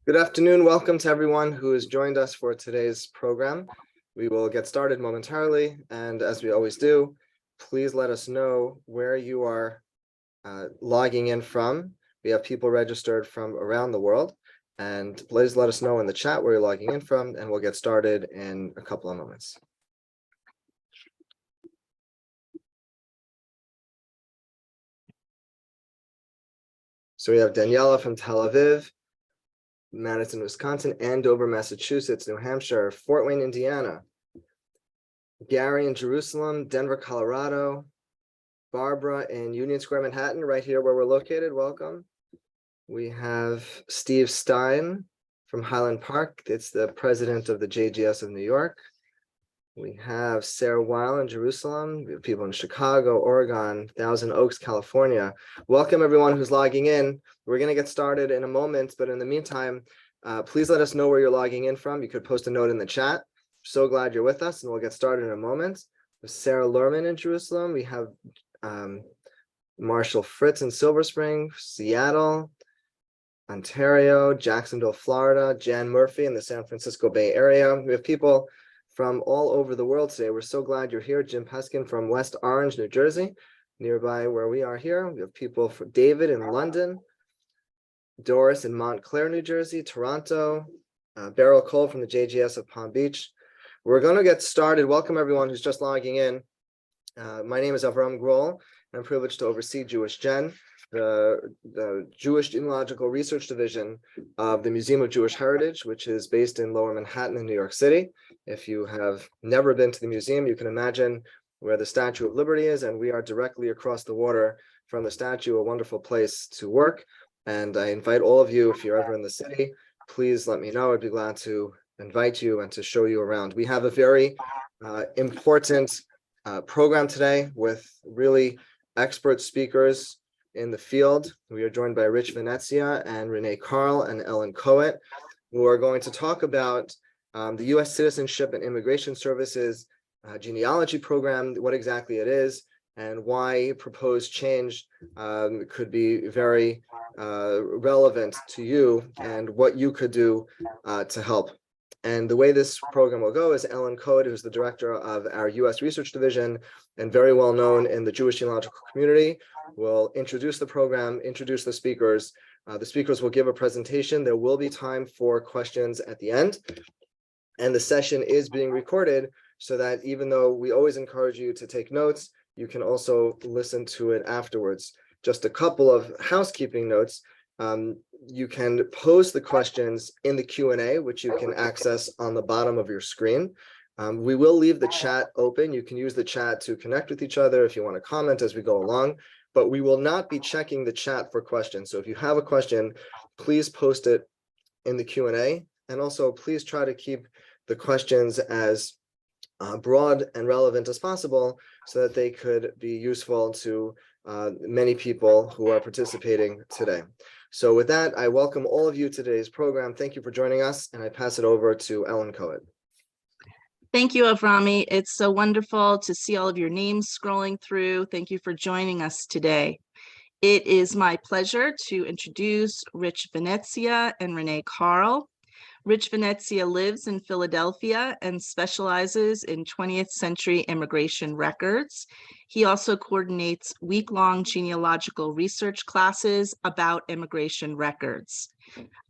Good afternoon. Welcome to everyone who has joined us for today's program. We will get started momentarily, and as we always do, please let us know where you are logging in from. We have people registered from around the world, and please let us know in the chat where you're logging in from, and we'll get started in a couple of moments. So we have Daniela from Tel Aviv, Madison, Wisconsin, Andover, Massachusetts, New Hampshire, Fort Wayne, Indiana, Gary in Jerusalem, Denver, Colorado, Barbara in Union Square, Manhattan, right here where we're located. Welcome. We have Steve Stein from Highland Park. It's the president of the JGS of New York. We have Sarah Weil in Jerusalem. We have people in Chicago, Oregon, Thousand Oaks, California. Welcome everyone who's logging in. We're going to get started in a moment, but in the meantime, please let us know where you're logging in from. You could post a note in the chat. So glad you're with us, and we'll get started in a moment. With Sarah Lerman in Jerusalem. We have Marshall Fritz in Silver Spring, Seattle, Ontario, Jacksonville, Florida, Jan Murphy in the San Francisco Bay Area. We have people from all over the world today. We're so glad you're here. Jim Peskin from West Orange, New Jersey, nearby where we are here. We have people for David in London, Doris in Montclair, New Jersey, Toronto, Beryl Cole from the JGS of Palm Beach. We're going to get started. Welcome everyone who's just logging in. My name is Avram Grohl, and I'm privileged to oversee JewishGen, the Jewish Genealogical Research Division of the Museum of Jewish Heritage, which is based in Lower Manhattan in New York City. If you have never been to the museum, you can imagine where the Statue of Liberty is, and we are directly across the water from the statue, a wonderful place to work. And I invite all of you, if you're ever in the city, please let me know. I'd be glad to invite you and to show you around. We have a very important program today with really expert speakers in the field. We are joined by Rich Venezia and Renee Carl and Ellen Coet, who are going to talk about the U.S. Citizenship and Immigration Services Genealogy Program, what exactly it is, and why proposed change could be very relevant to you and what you could do to help. And the way this program will go is Ellen Coet, who's the director of our U.S. Research Division and very well known in the Jewish genealogical community, will introduce the program, introduce the speakers. The speakers will give a presentation. There will be time for questions at the end. And the session is being recorded so that even though we always encourage you to take notes, you can also listen to it afterwards. Just a couple of housekeeping notes. You can pose the questions in the Q&A, which you can access on the bottom of your screen. We will leave the chat open. You can use the chat to connect with each other if you want to comment as we go along, but we will not be checking the chat for questions. So if you have a question, please post it in the Q&A. And also please try to keep the questions as broad and relevant as possible so that they could be useful to many people who are participating today. So with that, I welcome all of you to today's program. Thank you for joining us, and I pass it over to Ellen Coet. Thank you, Avrami. It's so wonderful to see all of your names scrolling through. Thank you for joining us today. It is my pleasure to introduce Rich Venezia and Renee Carl. Rich Venezia lives in Philadelphia and specializes in 20th century immigration records. He also coordinates week-long genealogical research classes about immigration records.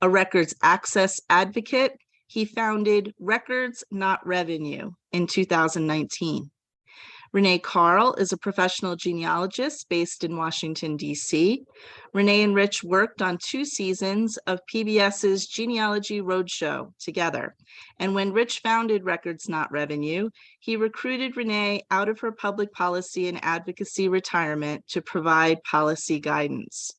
A records access advocate, he founded Records Not Revenue in 2019. Renee Carl is a professional genealogist based in Washington, D.C. Renee and Rich worked on 2 seasons of PBS's Genealogy Roadshow together. And when Rich founded Records Not Revenue, he recruited Renee out of her public policy and advocacy retirement to provide policy guidance.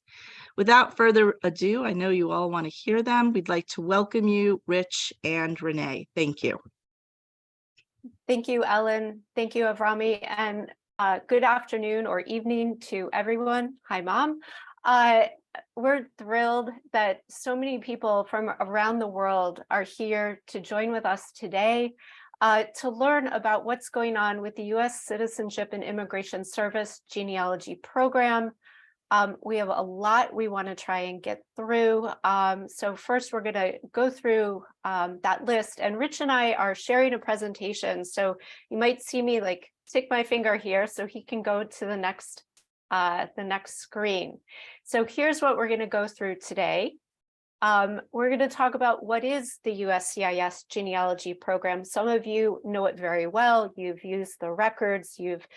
Without further ado, I know you all want to hear them. We'd like to welcome you, Rich and Renee. Thank you. Thank you, Ellen. Thank you, Avrami, and good afternoon or evening to everyone. Hi, Mom. We're thrilled that so many people from around the world are here to join with us today to learn about what's going on with the U.S. Citizenship and Immigration Service Genealogy Program, We have a lot we want to try and get through. So first, we're going to go through that list. And Rich and I are sharing a presentation. So you might see me like tick my finger here so he can go to the next screen. So here's what we're going to go through today. We're going to talk about what is the USCIS Genealogy Program. Some of you know it very well. You've used the records. You've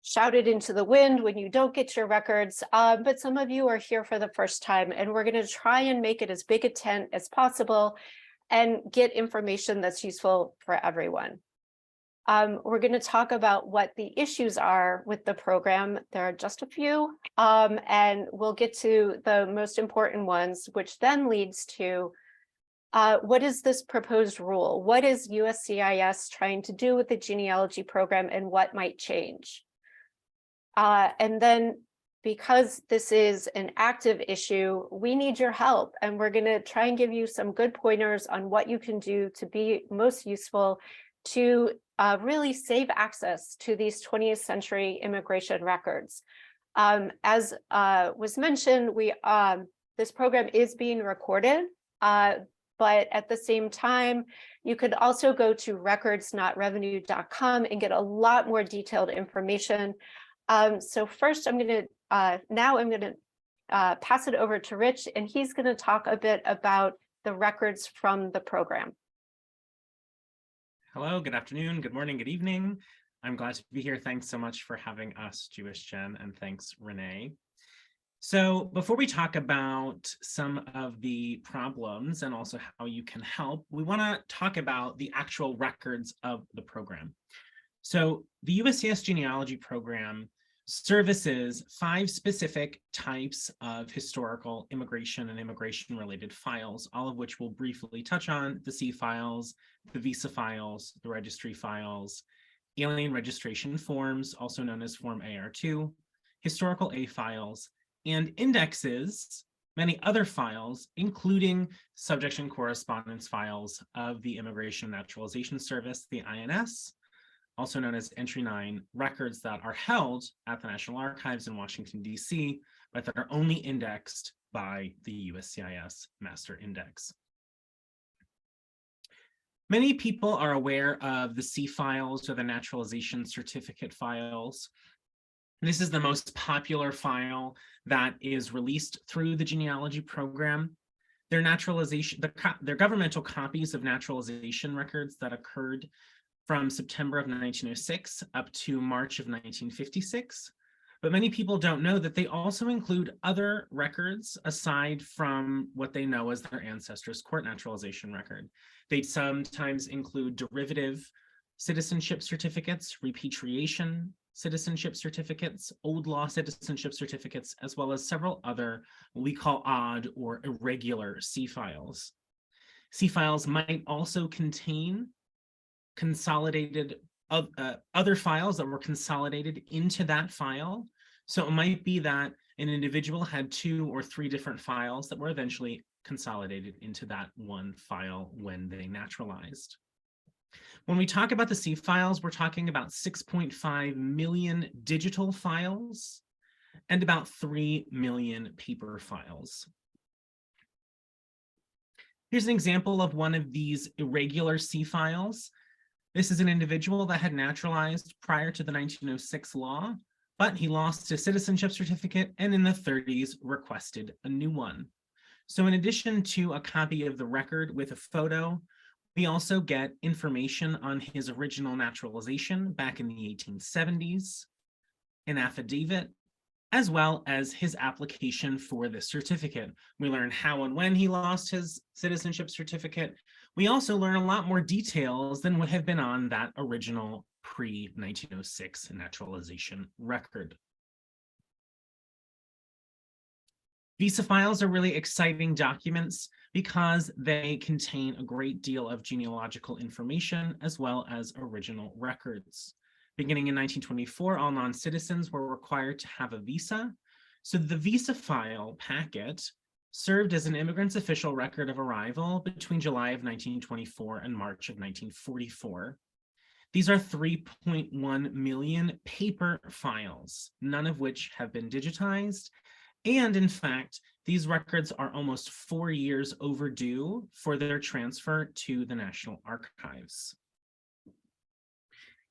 shouted into the wind when you don't get your records, but some of you are here for the first time, and we're going to try and make it as big a tent as possible and get information that's useful for everyone. We're going to talk about what the issues are with the program. There are just a few, and we'll get to the most important ones, which then leads to what is this proposed rule? What is USCIS trying to do with the genealogy program, and what might change? And then, because this is an active issue, we need your help, and we're going to try and give you some good pointers on what you can do to be most useful to really save access to these 20th century immigration records. As was mentioned, this program is being recorded, but at the same time, you could also go to records.revenue.com and get a lot more detailed information. So first, I'm going to pass it over to Rich, and he's going to talk a bit about the records from the program. Hello, good afternoon, good morning, good evening. I'm glad to be here. Thanks so much for having us, JewishGen, and thanks, Renee. So before we talk about some of the problems and also how you can help, we want to talk about the actual records of the program. So the USCIS Genealogy Program services 5 specific types of historical immigration and immigration-related files, all of which we'll briefly touch on: the C files, the visa files, the registry files, alien registration forms, also known as Form AR2, historical A files, and indexes, many other files, including subject and correspondence files of the Immigration and Naturalization Service, the INS, also known as Entry 9, records that are held at the National Archives in Washington, D.C., but that are only indexed by the USCIS Master Index. Many people are aware of the C files or the naturalization certificate files. This is the most popular file that is released through the genealogy program. They're governmental copies of naturalization records that occurred from September of 1906 up to March of 1956. But many people don't know that they also include other records aside from what they know as their ancestors' court naturalization record. They sometimes include derivative citizenship certificates, repatriation citizenship certificates, old law citizenship certificates, as well as several other what we call odd or irregular C files. C files might also contain consolidated other files that were consolidated into that file. So it might be that an individual had 2 or 3 different files that were eventually consolidated into that one file when they naturalized. When we talk about the C files, we're talking about 6.5 million digital files and about 3 million paper files. Here's an example of one of these irregular C files. This is an individual that had naturalized prior to the 1906 law, but he lost his citizenship certificate and in the 30s requested a new one. So in addition to a copy of the record with a photo, we also get information on his original naturalization back in the 1870s, an affidavit, as well as his application for the certificate. We learn how and when he lost his citizenship certificate. We also learn a lot more details than would have been on that original pre-1906 naturalization record. Visa files are really exciting documents because they contain a great deal of genealogical information as well as original records. Beginning in 1924, all non-citizens were required to have a visa. So the visa file packet served as an immigrant's official record of arrival between July of 1924 and March of 1944. These are 3.1 million paper files, none of which have been digitized, And in fact, these records are almost 4 years overdue for their transfer to the National Archives.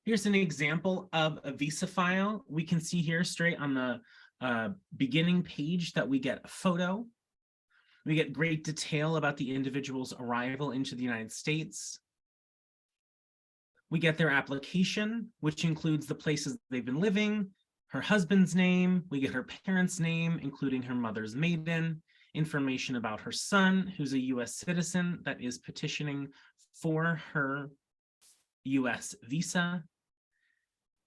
Here's an example of a visa file. We can see here straight on the beginning page that we get a photo. We get great detail about the individual's arrival into the United States. We get their application, which includes the places they've been living, her husband's name. We get her parents' name, including her mother's maiden, information about her son, who's a US citizen that is petitioning for her US visa.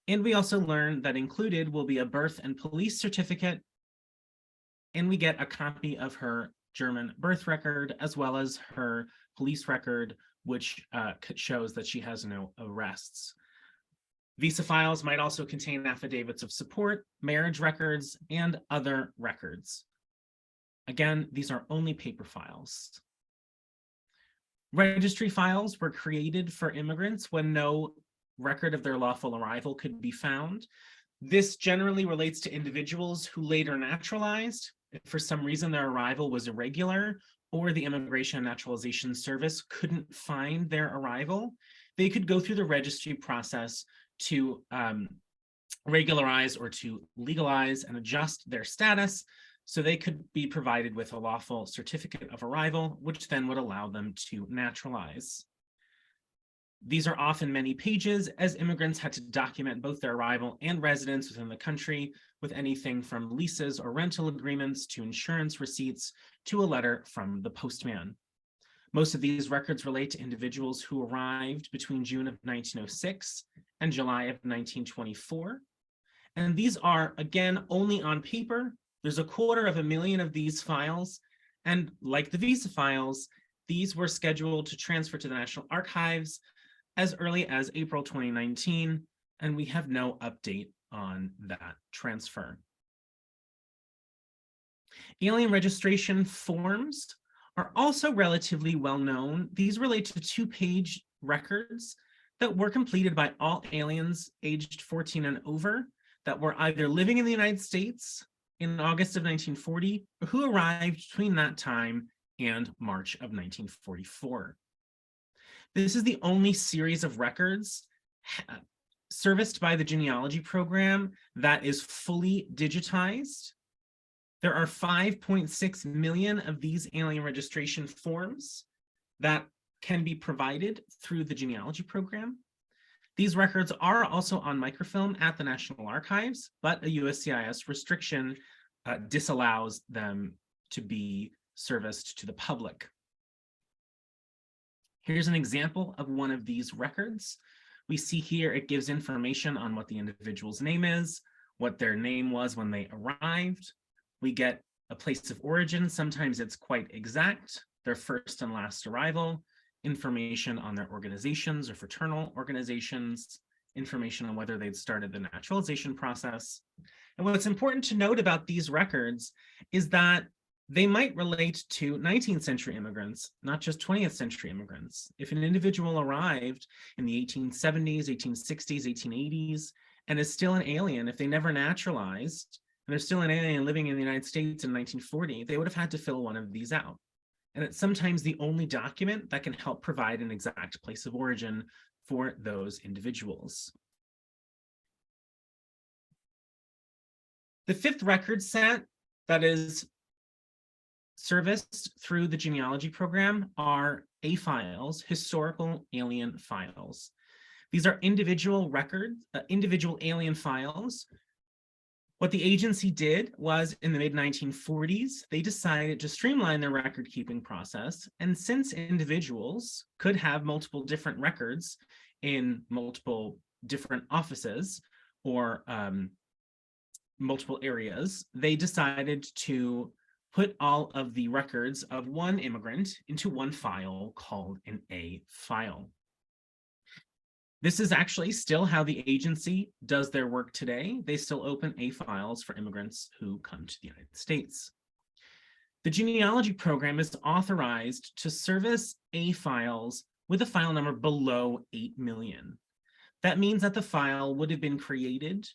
And we also learn that included will be a birth and police certificate, and we get a copy of her German birth record, as well as her police record, which shows that she has no arrests. Visa files might also contain affidavits of support, marriage records, and other records. Again, these are only paper files. Registry files were created for immigrants when no record of their lawful arrival could be found. This generally relates to individuals who later naturalized. If for some reason their arrival was irregular, or the Immigration and Naturalization Service couldn't find their arrival, they could go through the registry process to regularize or to legalize and adjust their status so they could be provided with a lawful certificate of arrival, which then would allow them to naturalize. These are often many pages, as immigrants had to document both their arrival and residence within the country with anything from leases or rental agreements to insurance receipts to a letter from the postman. Most of these records relate to individuals who arrived between June of 1906 and July of 1924. And these are, again, only on paper. There's 250,000 of these files. And like the visa files, these were scheduled to transfer to the National Archives as early as April 2019, and we have no update on that transfer. Alien registration forms are also relatively well known. These relate to 2-page records that were completed by all aliens aged 14 and over that were either living in the United States in August of 1940 or who arrived between that time and March of 1944. This is the only series of records serviced by the genealogy program that is fully digitized. There are 5.6 million of these alien registration forms that can be provided through the genealogy program. These records are also on microfilm at the National Archives, but a USCIS restriction disallows them to be serviced to the public. Here's an example of one of these records. We see here it gives information on what the individual's name is, what their name was when they arrived. We get a place of origin. Sometimes it's quite exact, their first and last arrival, information on their organizations or fraternal organizations, information on whether they'd started the naturalization process. And what's important to note about these records is that they might relate to 19th century immigrants, not just 20th century immigrants. If an individual arrived in the 1870s, 1860s, 1880s, and is still an alien, if they never naturalized, and they're still an alien living in the United States in 1940, they would have had to fill one of these out. And it's sometimes the only document that can help provide an exact place of origin for those individuals. The 5th record set that is serviced through the genealogy program are A files, historical alien files. These are individual records, individual alien files. What the agency did was in the mid-1940s, they decided to streamline their record-keeping process. And since individuals could have multiple different records in multiple different offices or multiple areas, they decided to put all of the records of one immigrant into one file called an A file. This is actually still how the agency does their work today. They still open A files for immigrants who come to the United States. The genealogy program is authorized to service A files with a file number below 8 million. That means that the file would have been created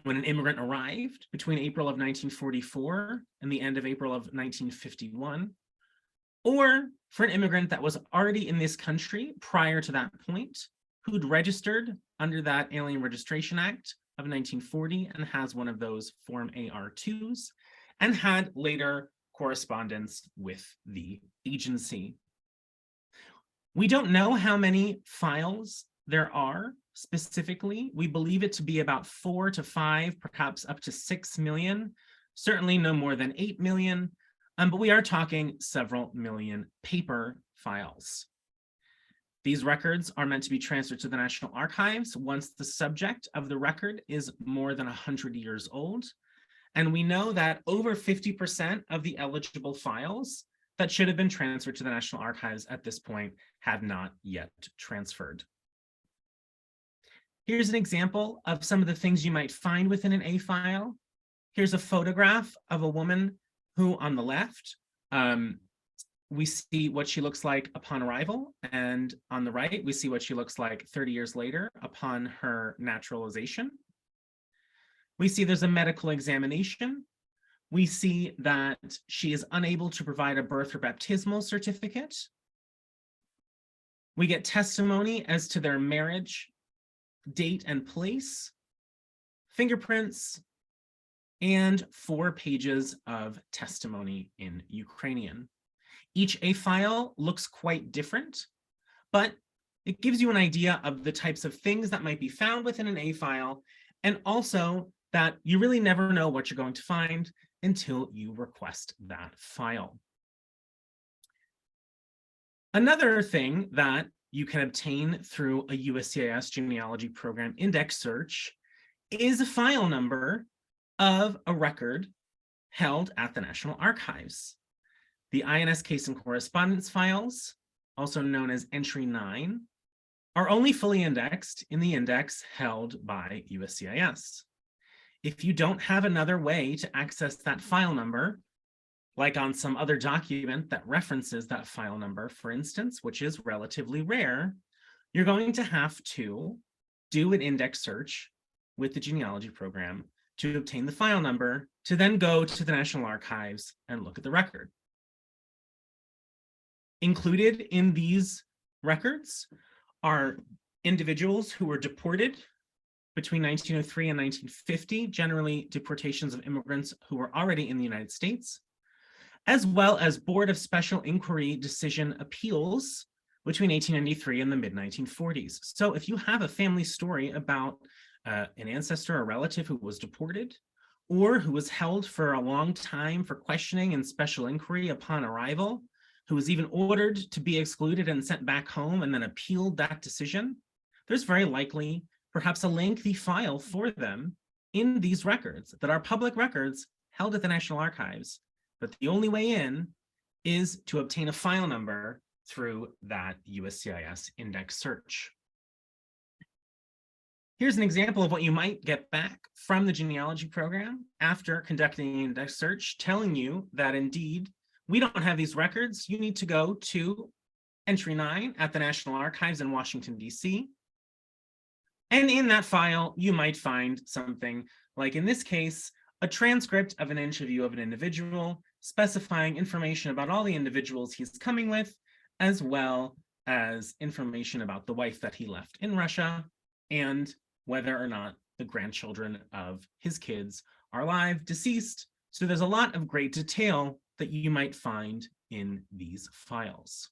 when an immigrant arrived between April of 1944 and the end of April of 1951, or for an immigrant that was already in this country prior to that point, who'd registered under that Alien Registration Act of 1940 and has one of those Form AR2s, and had later correspondence with the agency. We don't know how many files there are specifically. We believe it to be about 4 to 5, perhaps up to 6 million, certainly no more than 8 million, but we are talking several million paper files. These records are meant to be transferred to the National Archives once the subject of the record is more than 100 years old. And we know that over 50% of the eligible files that should have been transferred to the National Archives at this point have not yet transferred. Here's an example of some of the things you might find within an A file. Here's a photograph of a woman who, on the left, we see what she looks like upon arrival, and on the right, we see what she looks like 30 years later upon her naturalization. We see there's a medical examination. We see that she is unable to provide a birth or baptismal certificate. We get testimony as to their marriage, date and place, fingerprints, and 4 pages of testimony in Ukrainian. Each A file looks quite different, but it gives you an idea of the types of things that might be found within an A file, and also that you really never know what you're going to find until you request that file. Another thing that you can obtain through a USCIS Genealogy Program index search is a file number of a record held at the National Archives. The INS case and correspondence files, also known as Entry 9, are only fully indexed in the index held by USCIS. If you don't have another way to access that file number, like on some other document that references that file number, for instance, which is relatively rare, you're going to have to do an index search with the genealogy program to obtain the file number, to then go to the National Archives and look at the record. Included in these records are individuals who were deported between 1903 and 1950, generally deportations of immigrants who were already in the United States, as well as Board of Special Inquiry decision appeals between 1893 and the mid-1940s. So if you have a family story about an ancestor or relative who was deported, or who was held for a long time for questioning and special inquiry upon arrival, who was even ordered to be excluded and sent back home and then appealed that decision, there's very likely perhaps a lengthy file for them in these records that are public records held at the National Archives. But the only way in is to obtain a file number through that USCIS index search. Here's an example of what you might get back from the genealogy program after conducting an index search, telling you that indeed, we don't have these records. You need to go to Entry 9 at the National Archives in Washington, D.C. And in that file, you might find something like, in this case, a transcript of an interview of an individual, specifying information about all the individuals he's coming with, as well as information about the wife that he left in Russia, and whether or not the grandchildren of his kids are alive, deceased. So there's a lot of great detail that you might find in these files.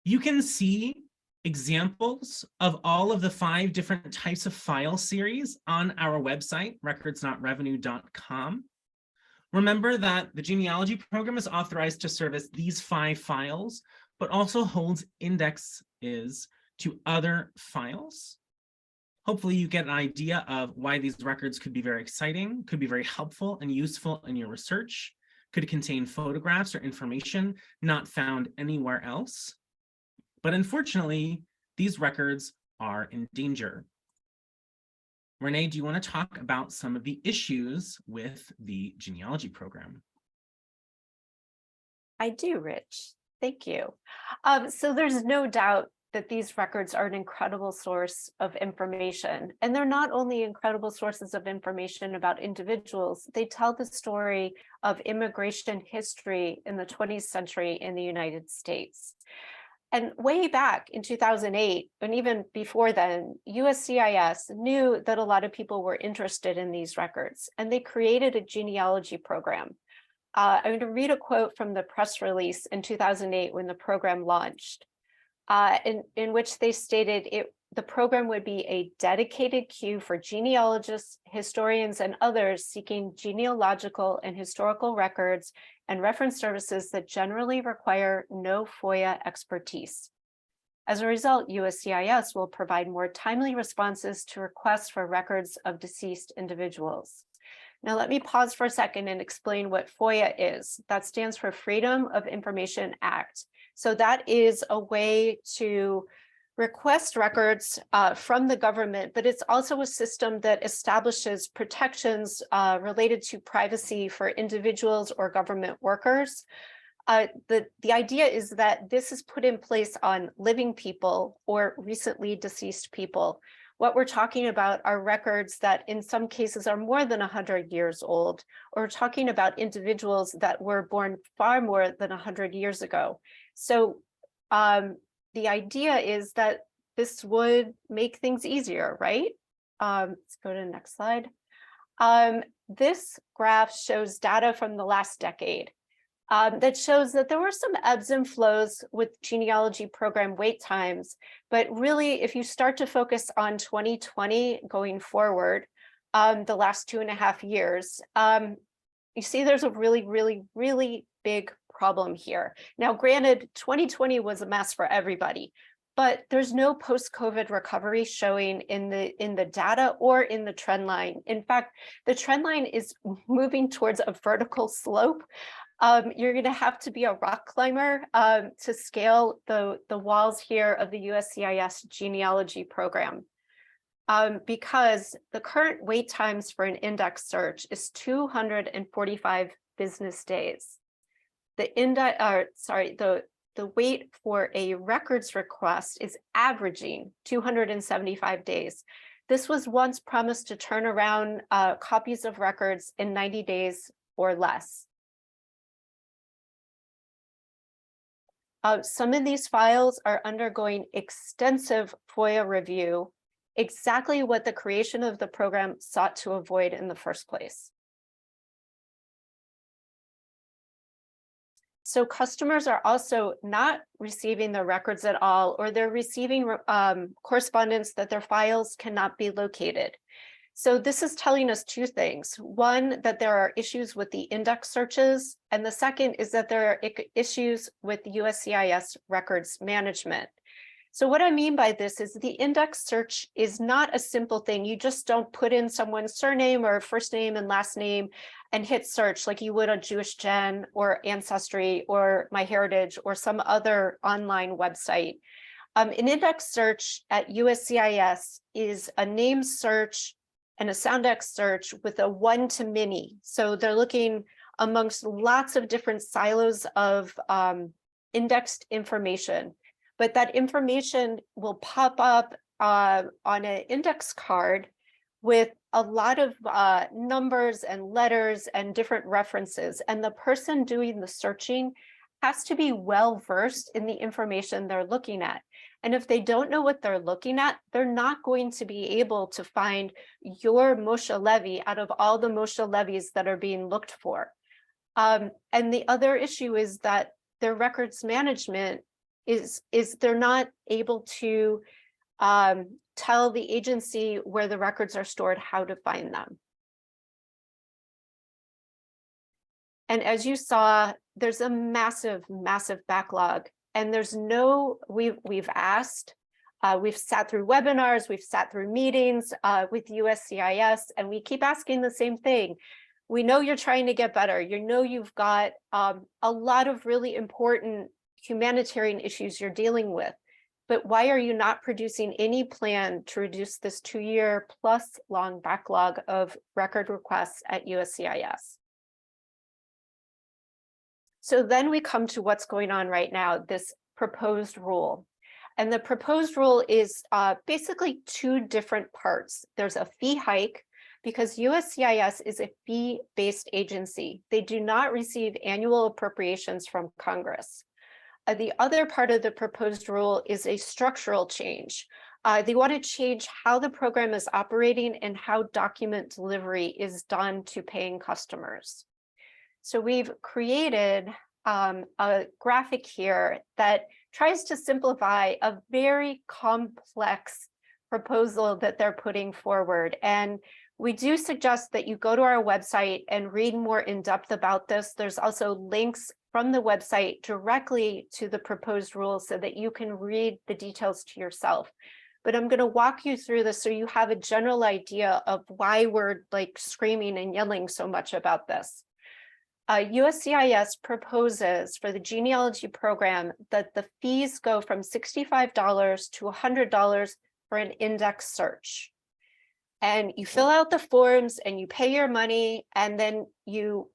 You can see examples of all of the 5 different types of file series on our website, recordsnotrevenue.com. Remember that the genealogy program is authorized to service these 5 files, but also holds indexes to other files. Hopefully you get an idea of why these records could be very exciting, could be very helpful and useful in your research, could contain photographs or information not found anywhere else. But unfortunately, these records are in danger. Renee, do you want to talk about some of the issues with the genealogy program? I do, Rich. Thank you. So there's no doubt that these records are an incredible source of information. And they're not only incredible sources of information about individuals, they tell the story of immigration history in the 20th century in the United States. And way back in 2008, and even before then, USCIS knew that a lot of people were interested in these records, and they created a genealogy program. I'm going to read a quote from the press release in 2008 when the program launched, in which they stated the program would be a dedicated queue for genealogists, historians, and others seeking genealogical and historical records and reference services that generally require no FOIA expertise. As a result, USCIS will provide more timely responses to requests for records of deceased individuals. Now, let me pause for a second and explain what FOIA is. That stands for Freedom of Information Act. So that is a way to request records from the government, but it's also a system that establishes protections related to privacy for individuals or government workers. The idea is that this is put in place on living people or recently deceased people. What we're talking about are records that in some cases are more than 100 years old, or we're talking about individuals that were born far more than 100 years ago. So the idea is that this would make things easier, right? Let's go to the next slide. This graph shows data from the last decade that shows that there were some ebbs and flows with genealogy program wait times. But really, if you start to focus on 2020 going forward, the last 2.5 years, you see there's a really big problem here. Now, granted, 2020 was a mess for everybody, but there's no post-COVID recovery showing in the data or in the trend line. In fact, the trend line is moving towards a vertical slope. You're going to have to be a rock climber to scale the walls here of the USCIS Genealogy Program, because the current wait times for an index search is 245 business days. The wait for a records request is averaging 275 days. This was once promised to turn around copies of records in 90 days or less. Some of these files are undergoing extensive FOIA review, exactly what the creation of the program sought to avoid in the first place. So customers are also not receiving the records at all, or they're receiving correspondence that their files cannot be located. So this is telling us two things. One, that there are issues with the index searches, and the second is that there are issues with USCIS records management. So what I mean by this is the index search is not a simple thing. You just don't put in someone's surname or first name and last name and hit search like you would on JewishGen or Ancestry or MyHeritage or some other online website. An index search at USCIS is a name search and a soundex search with a one-to-many. So they're looking amongst lots of different silos of indexed information. But that information will pop up on an index card with a lot of numbers and letters and different references. And the person doing the searching has to be well-versed in the information they're looking at. And if they don't know what they're looking at, they're not going to be able to find your Moshe Levy out of all the Moshe Levies that are being looked for. And the other issue is that their records management is they're not able to tell the agency where the records are stored, how to find them. And as you saw, there's a massive backlog, and there's no, we've asked, we've sat through webinars, we've sat through meetings with USCIS, and we keep asking the same thing. We know you're trying to get better. You know you've got a lot of really important humanitarian issues you're dealing with, but why are you not producing any plan to reduce this 2-year plus long backlog of record requests at USCIS? So then we come to what's going on right now, this proposed rule. And the proposed rule is basically two different parts. There's a fee hike because USCIS is a fee-based agency. They do not receive annual appropriations from Congress. The other part of the proposed rule is a structural change. They want to change how the program is operating and how document delivery is done to paying customers. So we've created a graphic here that tries to simplify a very complex proposal that they're putting forward. And we do suggest that you go to our website and read more in depth about this. There's also links from the website directly to the proposed rules so that you can read the details to yourself. But I'm going to walk you through this so you have a general idea of why we're like screaming and yelling so much about this. USCIS proposes for the genealogy program that the fees go from $65 to $100 for an index search. And you fill out the forms and you pay your money, and then you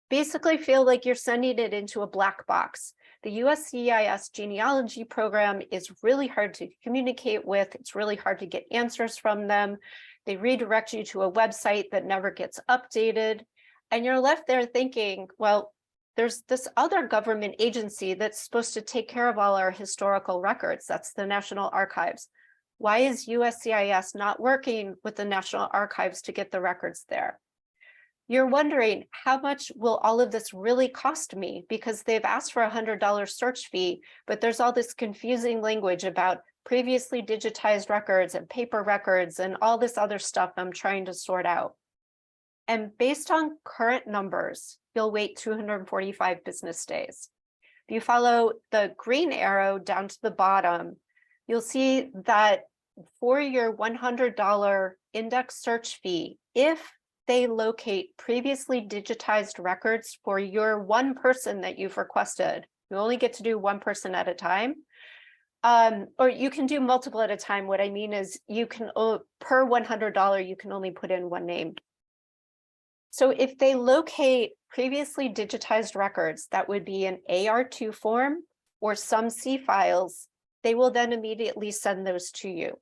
basically feel like you're sending it into a black box. The USCIS genealogy program is really hard to communicate with. It's really hard to get answers from them. They redirect you to a website that never gets updated. And you're left there thinking, well, there's this other government agency that's supposed to take care of all our historical records. That's the National Archives. Why is USCIS not working with the National Archives to get the records there? You're wondering, how much will all of this really cost me? Because they've asked for a $100 search fee, but there's all this confusing language about previously digitized records and paper records and all this other stuff I'm trying to sort out. And based on current numbers, you'll wait 245 business days. If you follow the green arrow down to the bottom, you'll see that for your $100 index search fee, if they locate previously digitized records for your one person that you've requested, you only get to do one person at a time, or you can do multiple at a time. What I mean is you can, per $100, you can only put in one name. So if they locate previously digitized records, that would be an AR2 form or some C files, they will then immediately send those to you.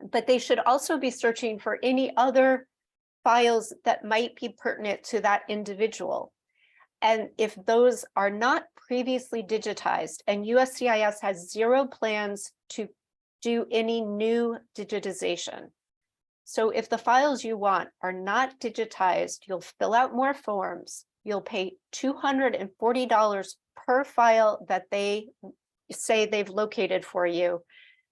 But they should also be searching for any other files that might be pertinent to that individual. And if those are not previously digitized, and USCIS has zero plans to do any new digitization. So if the files you want are not digitized, you'll fill out more forms. You'll pay $240 per file that they say they've located for you.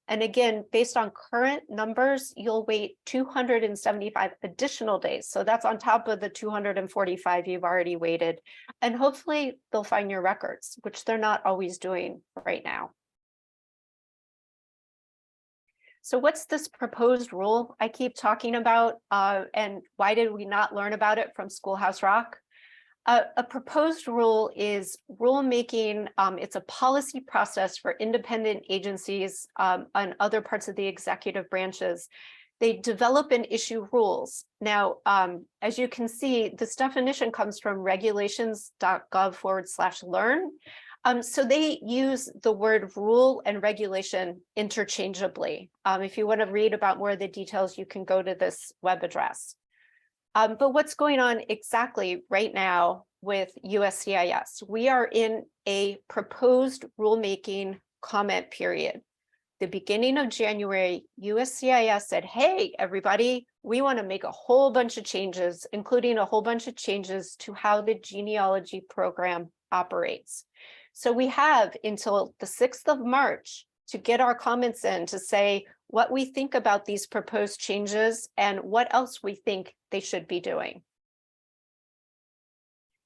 And again, based on current numbers, you'll wait 275 additional days. So that's on top of the 245 you've already waited. And hopefully they'll find your records, which they're not always doing right now. So what's this proposed rule I keep talking about, and why did we not learn about it from Schoolhouse Rock? A proposed rule is rulemaking. It's a policy process for independent agencies and other parts of the executive branches. They develop and issue rules. Now, as you can see, this definition comes from regulations.gov/learn. So they use the word rule and regulation interchangeably. If you want to read about more of the details, you can go to this web address. But what's going on exactly right now with USCIS? We are in a proposed rulemaking comment period. The beginning of January, USCIS said, hey, everybody, we want to make a whole bunch of changes, including a whole bunch of changes to how the genealogy program operates. So we have until the 6th of March to get our comments in to say what we think about these proposed changes and what else we think they should be doing.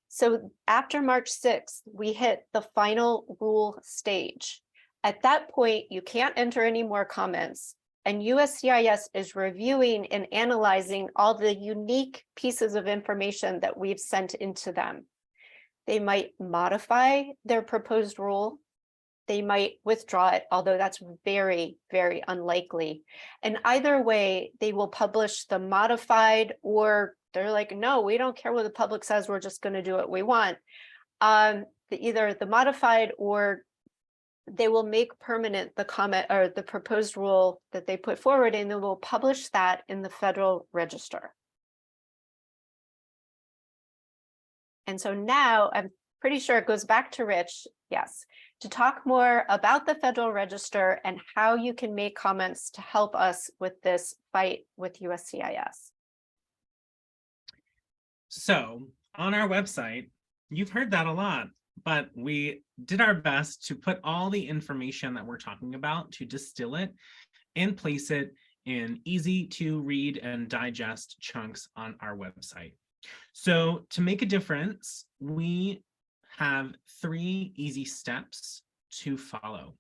So after March 6th, we hit the final rule stage. At that point, you can't enter any more comments, and USCIS is reviewing and analyzing all the unique pieces of information that we've sent into them. They might modify their proposed rule. They might withdraw it, although that's very, very unlikely. And either way, they will publish the modified, or they're like, no, we don't care what the public says, we're just going to do what we want. Either the modified or they will make permanent the comment or the proposed rule that they put forward, and they will publish that in the Federal Register. And so now I'm pretty sure it goes back to Rich, yes, to talk more about the Federal Register and how you can make comments to help us with this fight with USCIS. So on our website, you've heard that a lot, but we did our best to put all the information that we're talking about, to distill it and place it in easy to read and digest chunks on our website. So to make a difference, we have 3 easy steps to follow.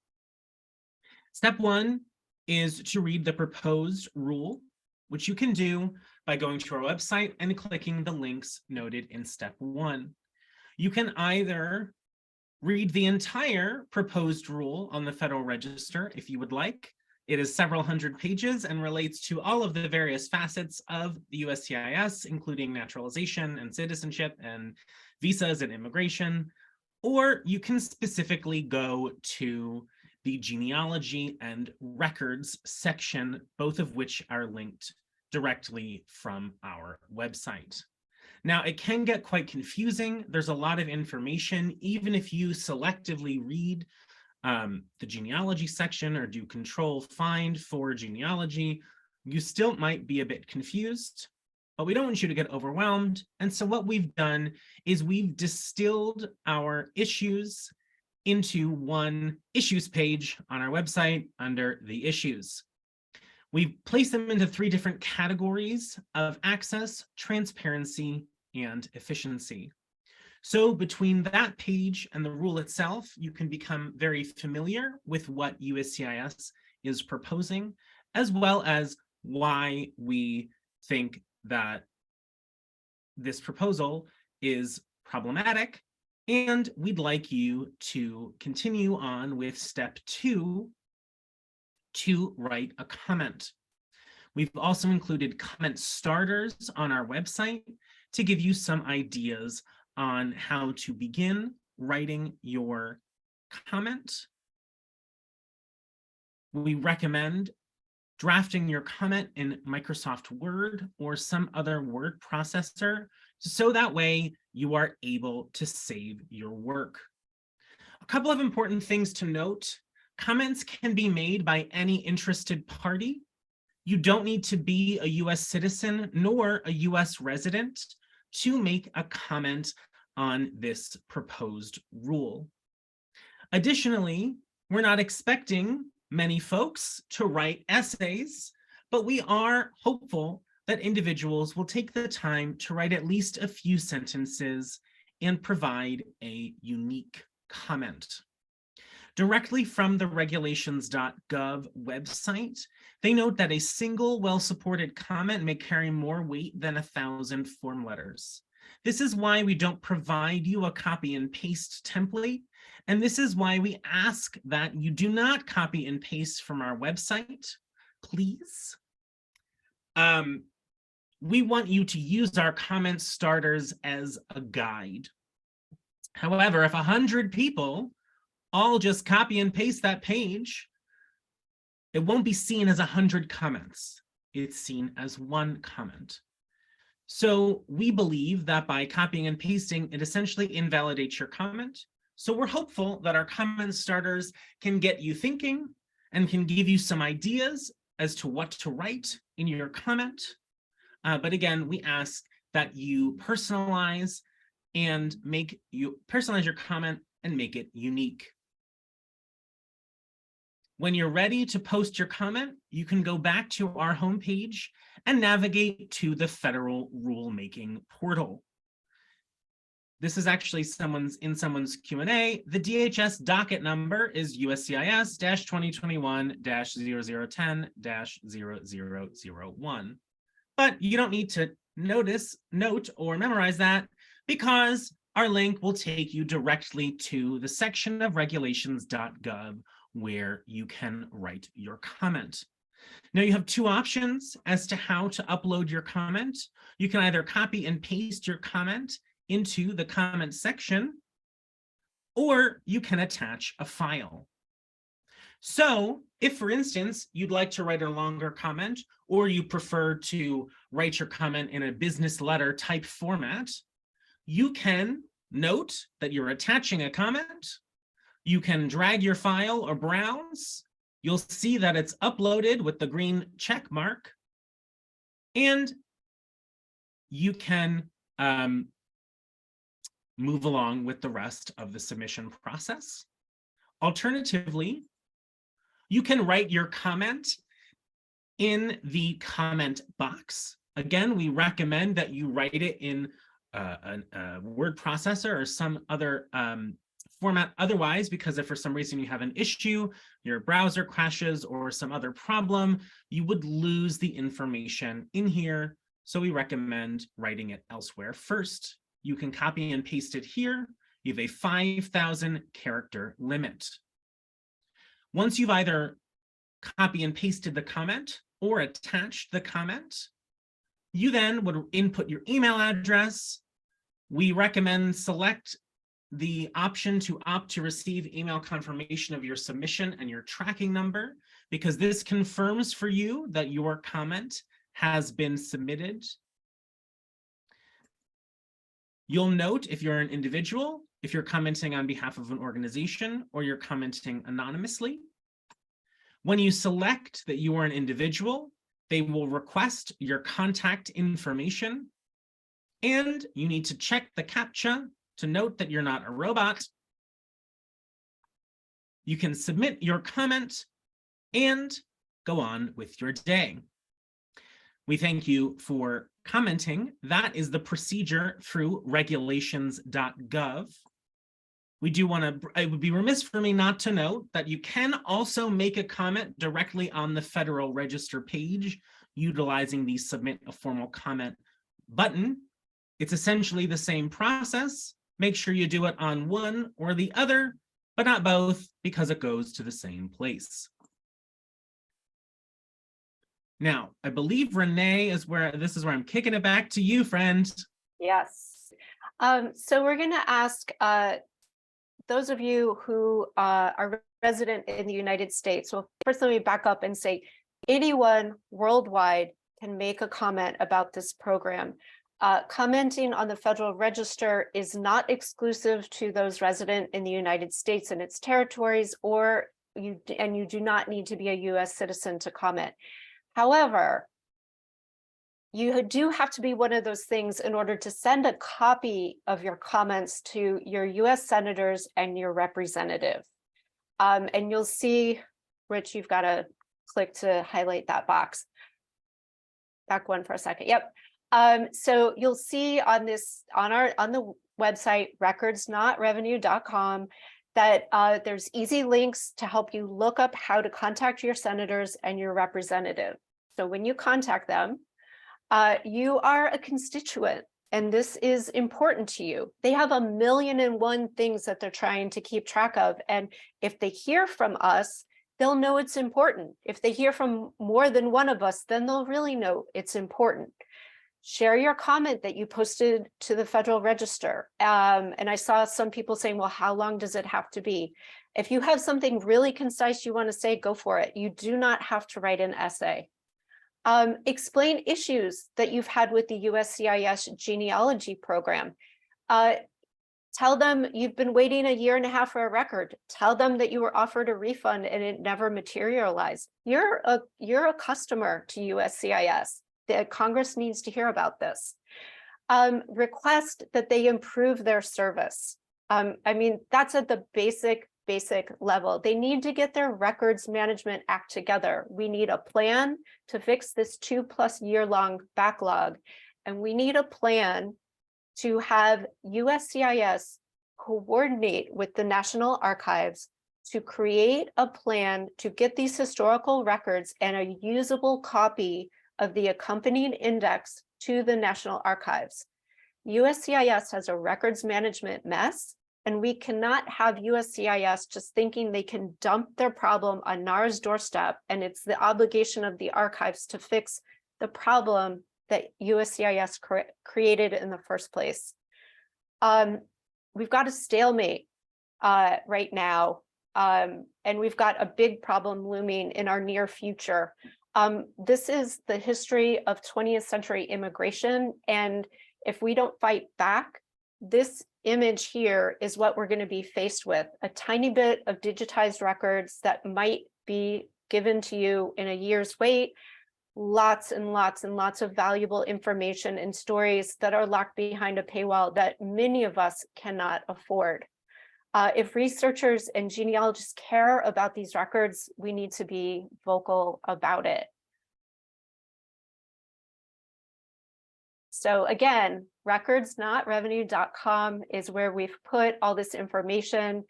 Step 1 is to read the proposed rule, which you can do by going to our website and clicking the links noted in step 1. You can either read the entire proposed rule on the Federal Register if you would like. It is several hundred pages and relates to all of the various facets of the USCIS, including naturalization and citizenship and visas and immigration. Or you can specifically go to the genealogy and records section, both of which are linked directly from our website. Now, it can get quite confusing. There's a lot of information. Even if you selectively read the genealogy section or do Control-Find for genealogy, you still might be a bit confused, but we don't want you to get overwhelmed. And so what we've done is we've distilled our issues into one issues page on our website under the issues. We've placed them into 3 different categories of access, transparency, and efficiency. So between that page and the rule itself, you can become very familiar with what USCIS is proposing, as well as why we think that this proposal is problematic. And we'd like you to continue on with step 2, to write a comment. We've also included comment starters on our website to give you some ideas on how to begin writing your comment. We recommend drafting your comment in Microsoft Word or some other word processor, so that way you are able to save your work. A couple of important things to note: comments can be made by any interested party. You don't need to be a US citizen nor a US resident to make a comment on this proposed rule. Additionally, we're not expecting many folks to write essays, but we are hopeful that individuals will take the time to write at least a few sentences and provide a unique comment. Directly from the regulations.gov website, they note that a single well-supported comment may carry more weight than 1,000 form letters. This is why we don't provide you a copy and paste template, and this is why we ask that you do not copy and paste from our website, please. We want you to use our comment starters as a guide. However, if 100 people all just copy and paste that page, it won't be seen as 100 comments. It's seen as one comment. So we believe that by copying and pasting, it essentially invalidates your comment. So we're hopeful that our comment starters can get you thinking and can give you some ideas as to what to write in your comment. But again, we ask that you personalize your comment and make it unique. When you're ready to post your comment, you can go back to our homepage and navigate to the federal rulemaking portal. This is actually someone's Q&A. The DHS docket number is USCIS-2021-0010-0001. But you don't need to note or memorize that, because our link will take you directly to the section of regulations.gov where you can write your comment. Now you have 2 options as to how to upload your comment. You can either copy and paste your comment into the comment section, or you can attach a file. So if, for instance, you'd like to write a longer comment, or you prefer to write your comment in a business letter type format, you can note that you're attaching a comment. You can drag your file or browse. You'll see that it's uploaded with the green check mark. And you can move along with the rest of the submission process. Alternatively, you can write your comment in the comment box. Again, we recommend that you write it in a word processor or some other format otherwise, because if for some reason you have an issue, your browser crashes or some other problem, you would lose the information in here. So we recommend writing it elsewhere first. You can copy and paste it here. You have a 5,000 character limit. Once you've either copy and pasted the comment or attached the comment, you then would input your email address. We recommend select the option to opt to receive email confirmation of your submission and your tracking number, because this confirms for you that your comment has been submitted. You'll note if you're an individual, if you're commenting on behalf of an organization, or you're commenting anonymously. When you select that you are an individual, they will request your contact information, and you need to check the CAPTCHA to note that you're not a robot. You can submit your comment and go on with your day. We thank you for commenting. That is the procedure through regulations.gov. We do want to, it would be remiss for me not to note that you can also make a comment directly on the Federal Register page utilizing the Submit a Formal Comment button. It's essentially the same process. Make sure you do it on one or the other, but not both, because it goes to the same place. Now, I believe Renee is where, this is where I'm kicking it back to you, friend. Yes. So we're going to ask those of you who are resident in the United States. So first, let me back up and say anyone worldwide can make a comment about this program. Commenting on the Federal Register is not exclusive to those resident in the United States and its territories, or you do not need to be a U.S. citizen to comment. However, you do have to be one of those things in order to send a copy of your comments to your U.S. senators and your representative. And you'll see, Rich, you've got to click to highlight that box. Back one for a second. Yep. So you'll see on this on the website recordsnotrevenue.com that there's easy links to help you look up how to contact your senators and your representative. So when you contact them, you are a constituent, and this is important to you. They have 1,000,001 things that they're trying to keep track of, and if they hear from us, they'll know it's important. If they hear from more than one of us, then they'll really know it's important. Share your comment that you posted to the Federal Register. And I saw some people saying, well, how long does it have to be? If you have something really concise you want to say, go for it. You do not have to write an essay. Explain issues that you've had with the USCIS Genealogy Program. Tell them you've been waiting 1.5 years for a record. Tell them that you were offered a refund and it never materialized. You're a customer to USCIS. The Congress needs to hear about this. Request that they improve their service. I mean, that's at the basic level. They need to get their records management act together. We need a plan to fix this 2+ year long backlog. And we need a plan to have USCIS coordinate with the National Archives to create a plan to get these historical records and a usable copy of the accompanying index to the National Archives. USCIS has a records management mess, and we cannot have USCIS just thinking they can dump their problem on NARA's doorstep, and it's the obligation of the archives to fix the problem that USCIS created in the first place. We've got a stalemate right now and we've got a big problem looming in our near future. This is the history of 20th century immigration, and if we don't fight back, this image here is what we're going to be faced with: a tiny bit of digitized records that might be given to you in a year's wait, lots and lots and lots of valuable information and stories that are locked behind a paywall that many of us cannot afford. If researchers and genealogists care about these records, we need to be vocal about it. So again, recordsnotrevenue.com is where we've put all this information.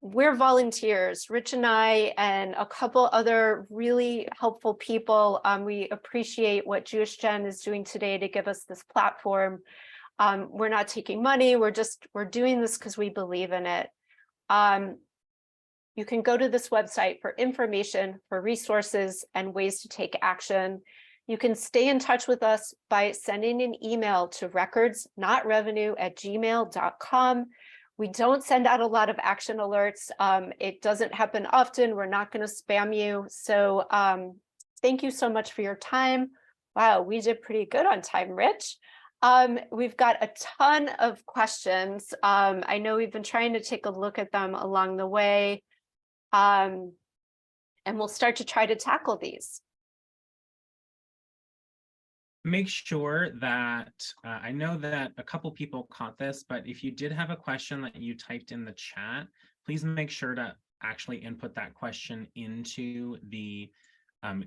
We're volunteers, Rich and I, and a couple other really helpful people. We appreciate what JewishGen is doing today to give us this platform. We're not taking money, we're doing this because we believe in it. You can go to this website for information, for resources, and ways to take action. You can stay in touch with us by sending an email to recordsnotrevenue@gmail.com. We don't send out a lot of action alerts. It doesn't happen often. We're not going to spam you. So thank you so much for your time. Wow, we did pretty good on time, Rich. We've got a ton of questions. I know we've been trying to take a look at them along the way. And we'll start to try to tackle these. Make sure that, I know that a couple people caught this, but if you did have a question that you typed in the chat, please make sure to actually input that question into the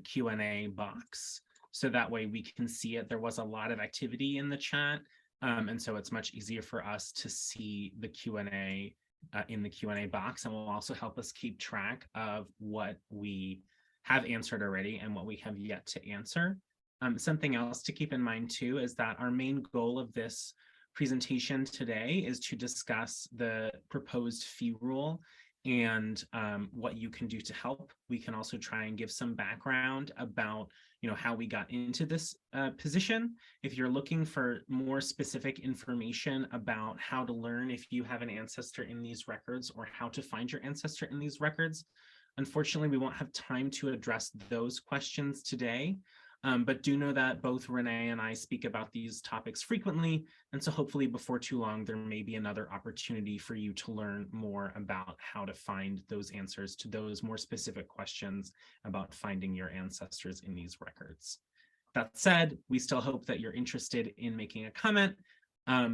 Q&A box. So that way we can see it. There was a lot of activity in the chat. And so it's much easier for us to see the Q&A in the Q&A box, and will also help us keep track of what we have answered already and what we have yet to answer. Something else to keep in mind too is that our main goal of this presentation today is to discuss the proposed fee rule and what you can do to help. We can also try and give some background about how we got into this position. If you're looking for more specific information about how to learn if you have an ancestor in these records, or how to find your ancestor in these records, unfortunately, we won't have time to address those questions today. But do know that both Renee and I speak about these topics frequently, and so hopefully before too long there may be another opportunity for you to learn more about how to find those answers to those more specific questions about finding your ancestors in these records. That said, we still hope that you're interested in making a comment,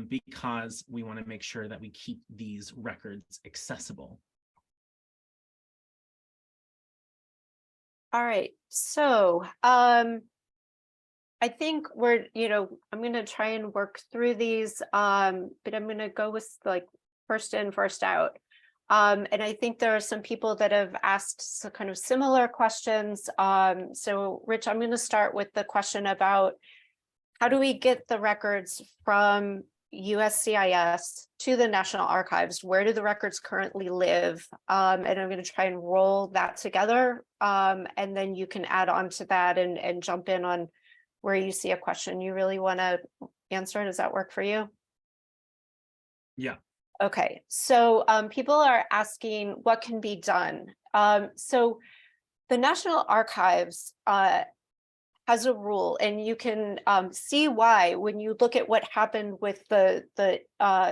because we want to make sure that we keep these records accessible. All right, so I think we're, I'm going to try and work through these, but I'm going to go with like first in, first out. And I think there are some people that have asked some kind of similar questions. So Rich, I'm going to start with the question about how do we get the records from USCIS to the National Archives? Where do the records currently live? And I'm going to try and roll that together. And then you can add on to that and jump in on where you see a question you really want to answer. Does that work for you? Yeah. Okay, so people are asking what can be done. So the National Archives has a rule, and you can see why when you look at what happened with the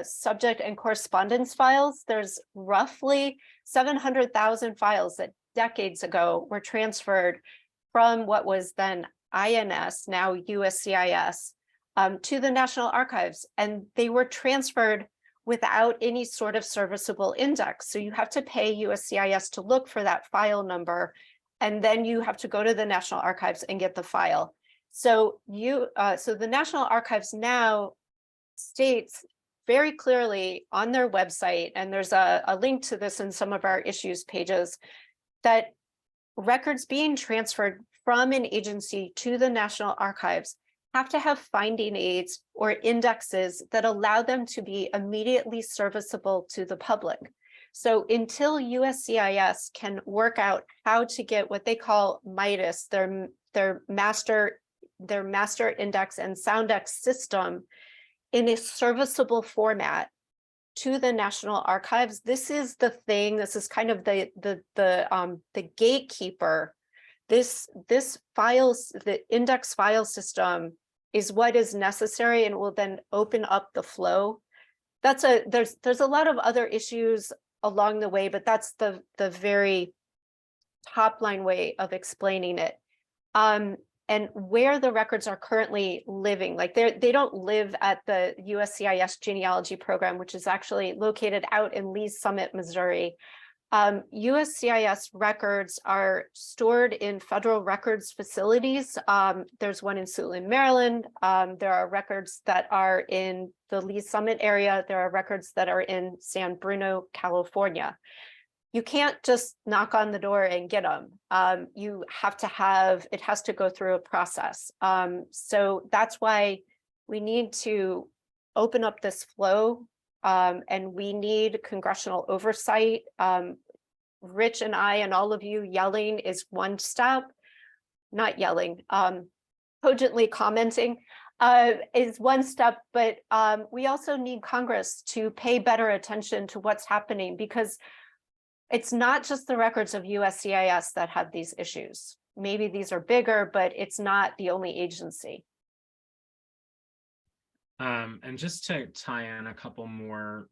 subject and correspondence files. There's roughly 700,000 files that decades ago were transferred from what was then INS, now USCIS, to the National Archives, and they were transferred without any sort of serviceable index. So you have to pay USCIS to look for that file number, and then you have to go to the National Archives and get the file. So so the National Archives now states very clearly on their website, and there's a link to this in some of our issues pages, that records being transferred from an agency to the National Archives have to have finding aids or indexes that allow them to be immediately serviceable to the public. So until USCIS can work out how to get what they call MIDAS, their master index and soundex system, in a serviceable format, to the National Archives. This is the thing, this is kind of the gatekeeper. This files, the index file system is what is necessary and will then open up the flow. There's a lot of other issues along the way, but that's the very top line way of explaining it. And where the records are currently living, like they don't live at the USCIS Genealogy Program, which is actually located out in Lee's Summit, Missouri. USCIS records are stored in federal records facilities. There's one in Suitland, Maryland. There are records that are in the Lee's Summit area. There are records that are in San Bruno, California. You can't just knock on the door and get them. You have to have, it has to go through a process. So that's why we need to open up this flow, and we need congressional oversight. Rich and I and all of you yelling is one step, not yelling, cogently commenting is one step, but we also need Congress to pay better attention to what's happening, because it's not just the records of USCIS that have these issues. Maybe these are bigger, but it's not the only agency. And just to tie in a couple more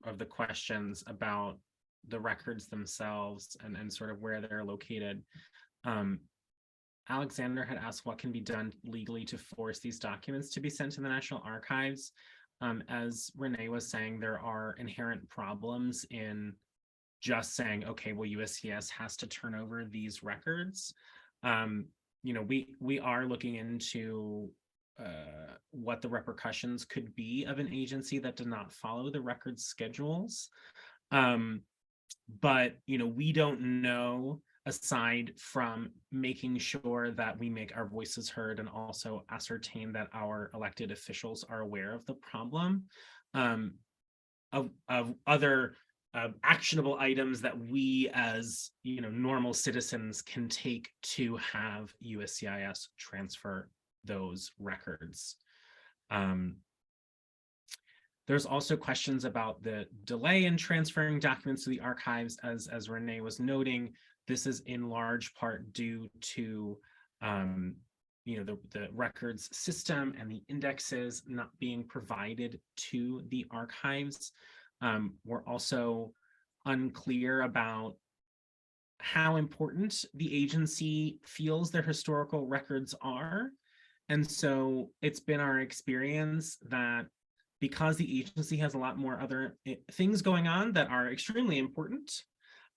of the questions about the records themselves and sort of where they're located. Alexander had asked what can be done legally to force these documents to be sent to the National Archives. As Renee was saying, there are inherent problems in just saying, okay, well, USCIS has to turn over these records. You know, we are looking into what the repercussions could be of an agency that did not follow the records schedules. But, you know, we don't know, aside from making sure that we make our voices heard and also ascertain that our elected officials are aware of the problem, of other actionable items that we as, you know, normal citizens can take to have USCIS transfer those records. There's also questions about the delay in transferring documents to the archives. As Renee was noting, this is in large part due to you know, the records system and the indexes not being provided to the archives. We're also unclear about how important the agency feels their historical records are. And so it's been our experience that because the agency has a lot more other things going on that are extremely important,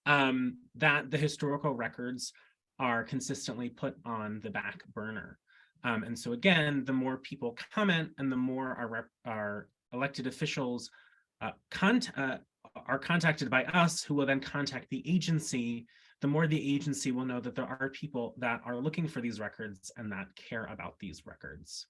that the historical records are consistently put on the back burner. And so again, the more people comment and the more our elected officials are contacted by us, who will then contact the agency, the more the agency will know that there are people that are looking for these records and that care about these records.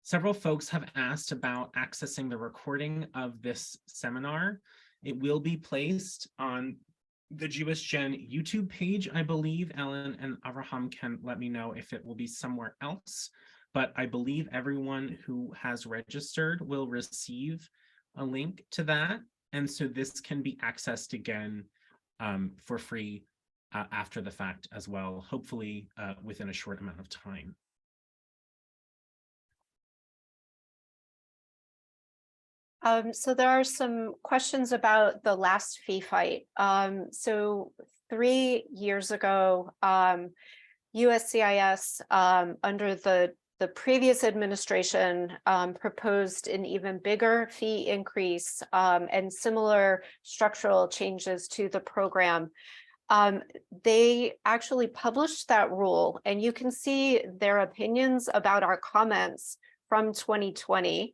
Several folks have asked about accessing the recording of this seminar. It will be placed on the JewishGen YouTube page, I believe. Ellen and Avraham can let me know if it will be somewhere else, but I believe everyone who has registered will receive a link to that. And so this can be accessed again for free after the fact as well, hopefully within a short amount of time. So there are some questions about the last fee fight. So 3 years ago, USCIS under the previous administration proposed an even bigger fee increase and similar structural changes to the program. They actually published that rule, and you can see their opinions about our comments from 2020.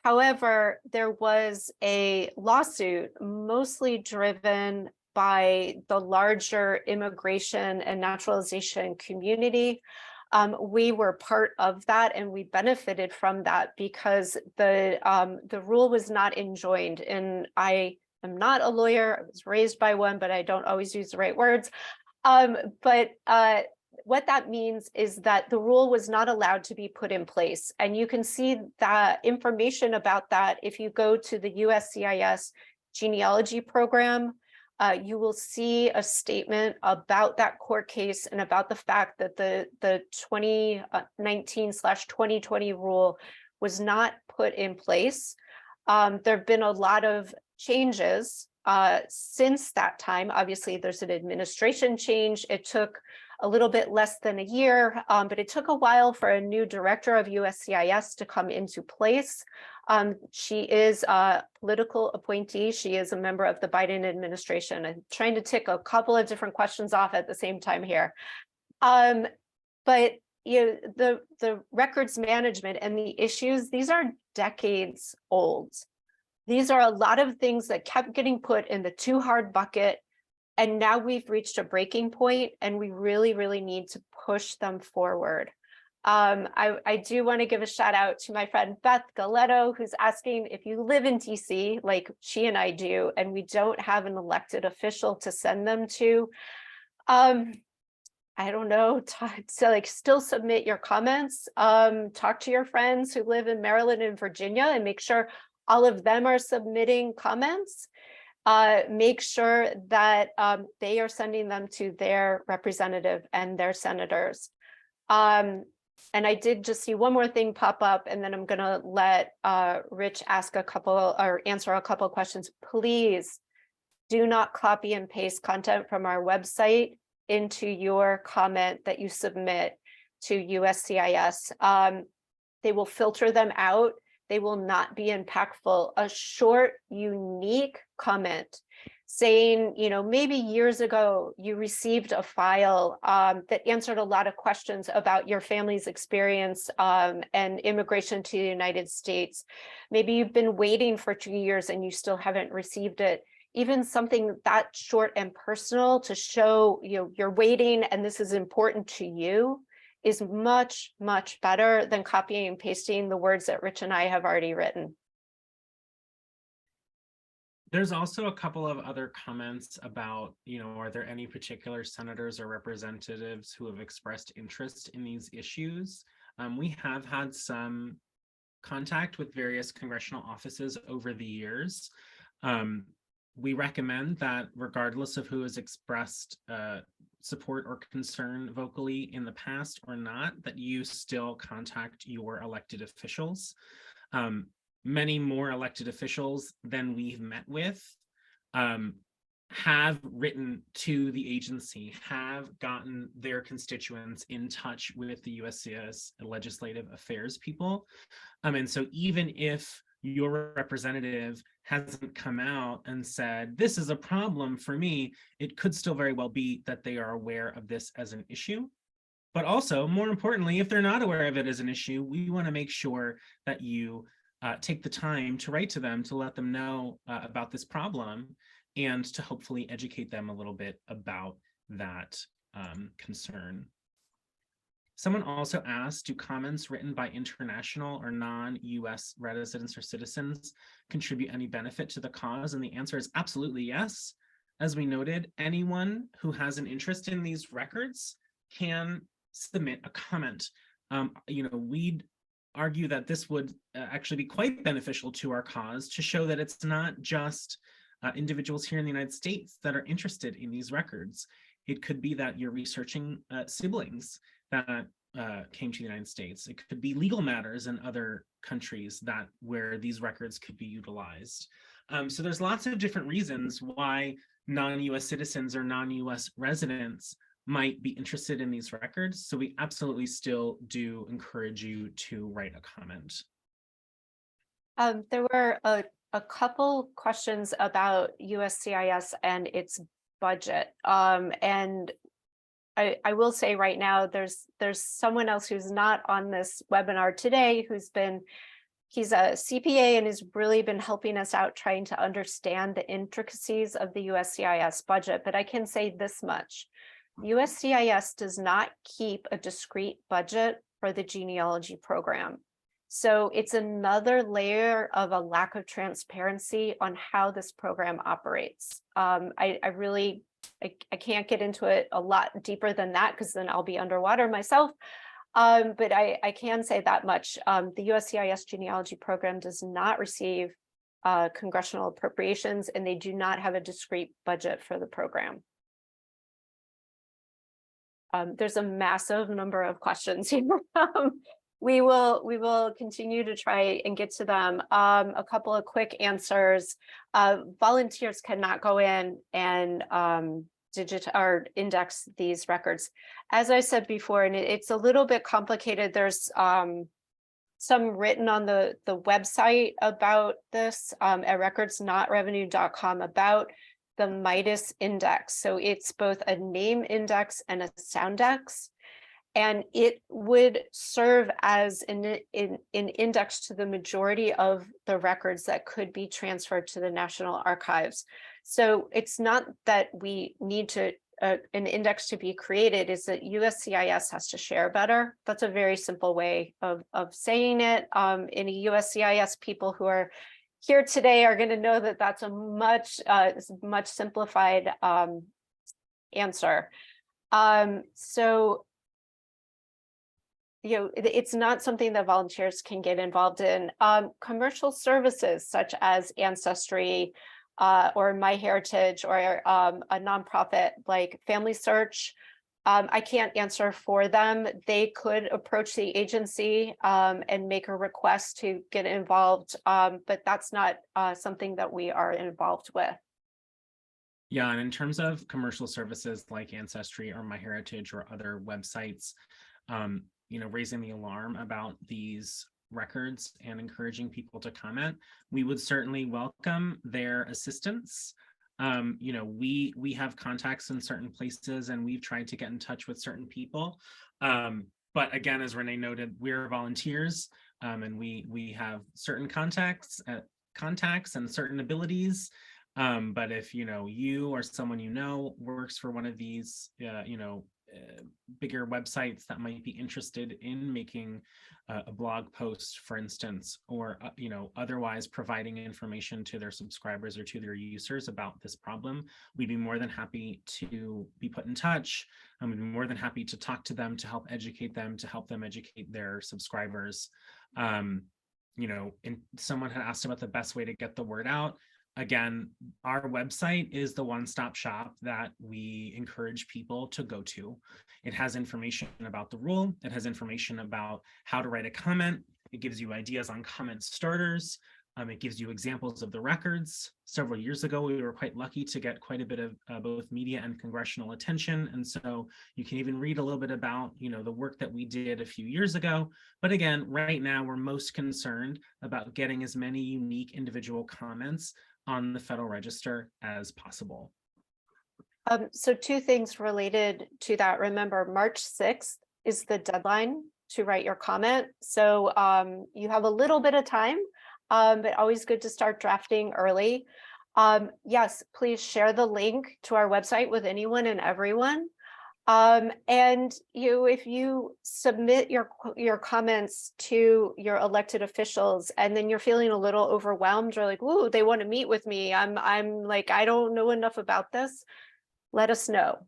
However, there was a lawsuit mostly driven by the larger immigration and naturalization community. We were part of that, and we benefited from that because the rule was not enjoined. And I am not a lawyer. I was raised by one, but I don't always use the right words. But what that means is that the rule was not allowed to be put in place. And you can see that information about that if you go to the USCIS Genealogy Program. You will see a statement about that court case and about the fact that the 2019/2020 rule was not put in place. There have been a lot of changes since that time. Obviously, there's an administration change. It took a little bit less than a year, but it took a while for a new director of USCIS to come into place. She is a political appointee. She is a member of the Biden administration. I'm trying to tick a couple of different questions off at the same time here. But the records management and the issues, these are decades old. These are a lot of things that kept getting put in the too hard bucket. And now we've reached a breaking point and we really, really need to push them forward. I do want to give a shout out to my friend Beth Galetto, who's asking if you live in DC, like she and I do, and we don't have an elected official to send them to. I don't know, so like still submit your comments, talk to your friends who live in Maryland and Virginia and make sure all of them are submitting comments. Make sure that they are sending them to their representative and their senators. And I did just see one more thing pop up, and then I'm going to let Rich ask a couple or answer a couple of questions. Please do not copy and paste content from our website into your comment that you submit to USCIS. They will filter them out. They will not be impactful. A short, unique comment saying, maybe years ago you received a file that answered a lot of questions about your family's experience and immigration to the United States. Maybe you've been waiting for 2 years and you still haven't received it. Even something that short and personal to show you're waiting and this is important to you is much, much better than copying and pasting the words that Rich and I have already written. There's also a couple of other comments about, are there any particular senators or representatives who have expressed interest in these issues? We have had some contact with various congressional offices over the years. We recommend that regardless of who has expressed support or concern vocally in the past or not, that you still contact your elected officials. Many more elected officials than we've met with have written to the agency, have gotten their constituents in touch with the USCIS legislative affairs people. And so even if your representative hasn't come out and said, this is a problem for me, it could still very well be that they are aware of this as an issue. But also, more importantly, if they're not aware of it as an issue, we want to make sure that you take the time to write to them to let them know about this problem and to hopefully educate them a little bit about that concern. Someone also asked, do comments written by international or non-US residents or citizens contribute any benefit to the cause? And the answer is absolutely yes. As we noted, anyone who has an interest in these records can submit a comment. We'd argue that this would actually be quite beneficial to our cause to show that it's not just individuals here in the United States that are interested in these records. It could be that you're researching siblings that came to the United States. It could be legal matters in other countries where these records could be utilized. So there's lots of different reasons why non-US citizens or non-US residents might be interested in these records. So we absolutely still do encourage you to write a comment. There were a couple questions about USCIS and its budget. And I will say right now, there's someone else who's not on this webinar today he's a CPA and has really been helping us out trying to understand the intricacies of the USCIS budget. But I can say this much. USCIS does not keep a discrete budget for the genealogy program. So it's another layer of a lack of transparency on how this program operates. I really I can't get into it a lot deeper than that because then I'll be underwater myself. But I can say that much. The USCIS Genealogy Program does not receive congressional appropriations, and they do not have a discrete budget for the program. There's a massive number of questions here. We will continue to try and get to them. A couple of quick answers. Volunteers cannot go in and or index these records. As I said before, and it's a little bit complicated. There's some written on the website about this at recordsnotrevenue.com about the Midas index. So it's both a name index and a soundex, and it would serve as an index to the majority of the records that could be transferred to the National Archives. So it's not that we need to an index to be created, is that USCIS has to share better. That's a very simple way of saying it. In a USCIS, people who are here today are going to know that that's a much simplified answer. So, you know, it's not something that volunteers can get involved in. Commercial services such as Ancestry or MyHeritage or a nonprofit like Family Search, I can't answer for them. They could approach the agency and make a request to get involved, but that's not something that we are involved with. Yeah, and in terms of commercial services like Ancestry or MyHeritage or other websites, you know, raising the alarm about these records and encouraging people to comment, we would certainly welcome their assistance. You know, we have contacts in certain places and we've tried to get in touch with certain people. But again, as Renee noted, we're volunteers and we have certain contacts and certain abilities. But if, you know, you or someone you know works for one of these, you know, bigger websites that might be interested in making a blog post, for instance, or you know, otherwise providing information to their subscribers or to their users about this problem, we'd be more than happy to be put in touch. We'd be more than happy to talk to them, to help educate them, to help them educate their subscribers. You know, and someone had asked about the best way to get the word out. Again, our website is the one-stop shop that we encourage people to go to. It has information about the rule. It has information about how to write a comment. It gives you ideas on comment starters. It gives you examples of the records. Several years ago, we were quite lucky to get quite a bit of both media and congressional attention. And so you can even read a little bit about, you know, the work that we did a few years ago. But again, right now, we're most concerned about getting as many unique individual comments on the Federal Register as possible. So two things related to that. Remember, March 6th is the deadline to write your comment. So you have a little bit of time, but always good to start drafting early. Yes, please share the link to our website with anyone and everyone. And if you submit your comments to your elected officials and then you're feeling a little overwhelmed or like, ooh, they want to meet with me, I'm like, I don't know enough about this, let us know.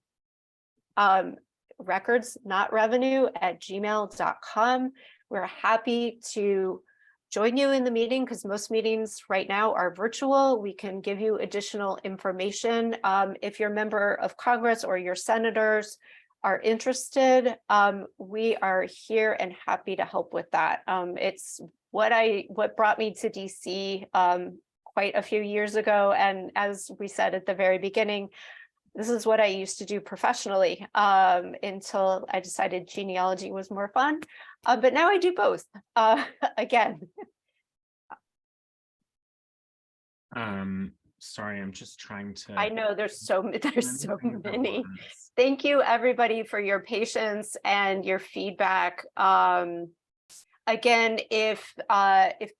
recordsnotrevenue@gmail.com. We're happy to join you in the meeting because most meetings right now are virtual. We can give you additional information. If you're a member of Congress or your senators are interested, we are here and happy to help with that. It's what brought me to DC quite a few years ago. And as we said at the very beginning, this is what I used to do professionally until I decided genealogy was more fun. But now I do both again. Sorry, I'm just trying to. I know there's so many. Thank you everybody for your patience and your feedback. Again, if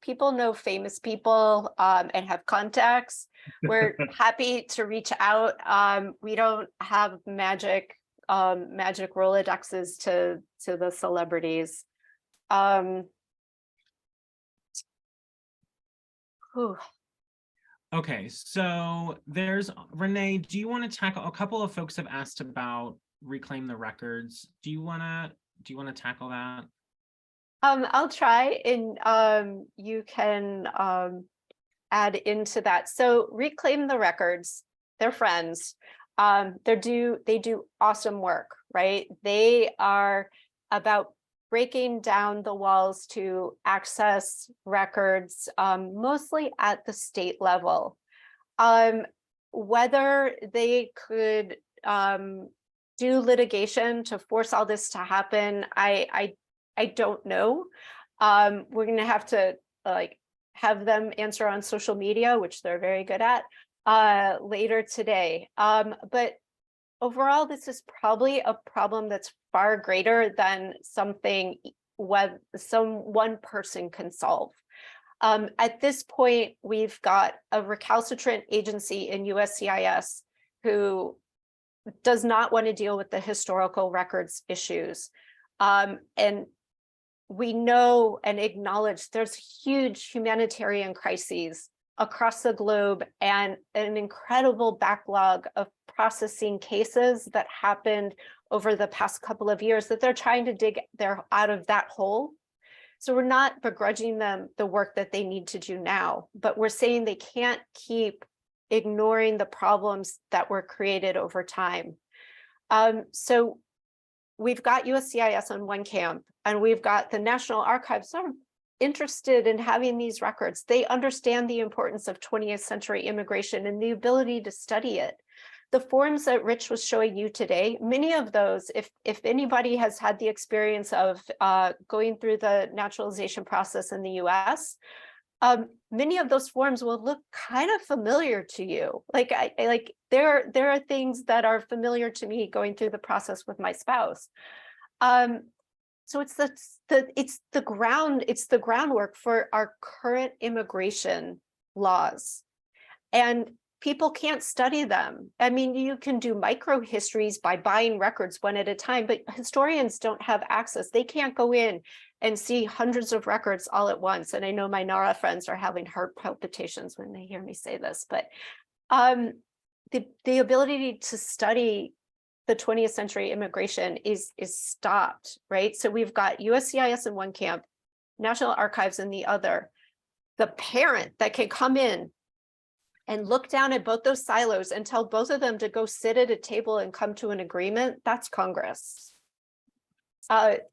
people know famous people and have contacts, we're happy to reach out. We don't have magic Rolodexes to the celebrities. Okay, so there's Renee. Do you want to tackle a couple of folks have asked about reclaim the records? Do you want to tackle that? I'll try, and you can add into that. So reclaim the records. They're friends. They do awesome work, right? They are about breaking down the walls to access records, mostly at the state level. Whether they could do litigation to force all this to happen, I don't know. We're going to have to have them answer on social media, which they're very good at, later today. But overall, this is probably a problem that's far greater than something one person can solve. At this point, we've got a recalcitrant agency in USCIS who does not want to deal with the historical records issues. And we know and acknowledge there's huge humanitarian crises across the globe and an incredible backlog of processing cases that happened over the past couple of years that they're trying to dig out of that hole. So we're not begrudging them the work that they need to do now, but we're saying they can't keep ignoring the problems that were created over time. So we've got USCIS on one camp, and we've got the National Archives are interested in having these records. They understand the importance of 20th century immigration and the ability to study it. The forms that Rich was showing you today, many of those, if anybody has had the experience of going through the naturalization process in the US, many of those forms will look kind of familiar to you. There are things that are familiar to me going through the process with my spouse. So it's the groundwork for our current immigration laws, and people can't study them. I mean, you can do micro histories by buying records one at a time, but historians don't have access. They can't go in and see hundreds of records all at once. And I know my NARA friends are having heart palpitations when they hear me say this, but the ability to study the 20th century immigration is stopped, right? So we've got USCIS in one camp, National Archives in the other. The parent that can come in and look down at both those silos and tell both of them to go sit at a table and come to an agreement, that's Congress.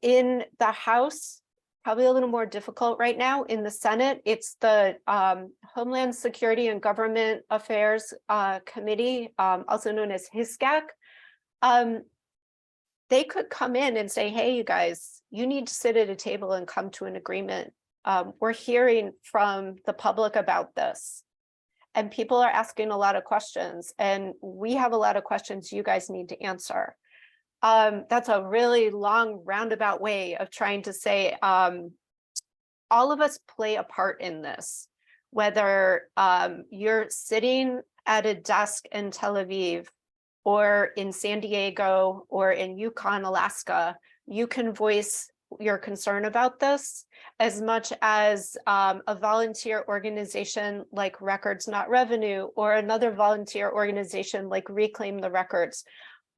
In the House, probably a little more difficult right now. In the Senate, it's the Homeland Security and Government Affairs Committee, also known as HSCAC. They could come in and say, hey, you guys, you need to sit at a table and come to an agreement. We're hearing from the public about this, and people are asking a lot of questions, and we have a lot of questions you guys need to answer. That's a really long roundabout way of trying to say all of us play a part in this, whether you're sitting at a desk in Tel Aviv or in San Diego or in Yukon, Alaska. You can voice your concern about this as much as a volunteer organization like Records Not Revenue or another volunteer organization like Reclaim the Records.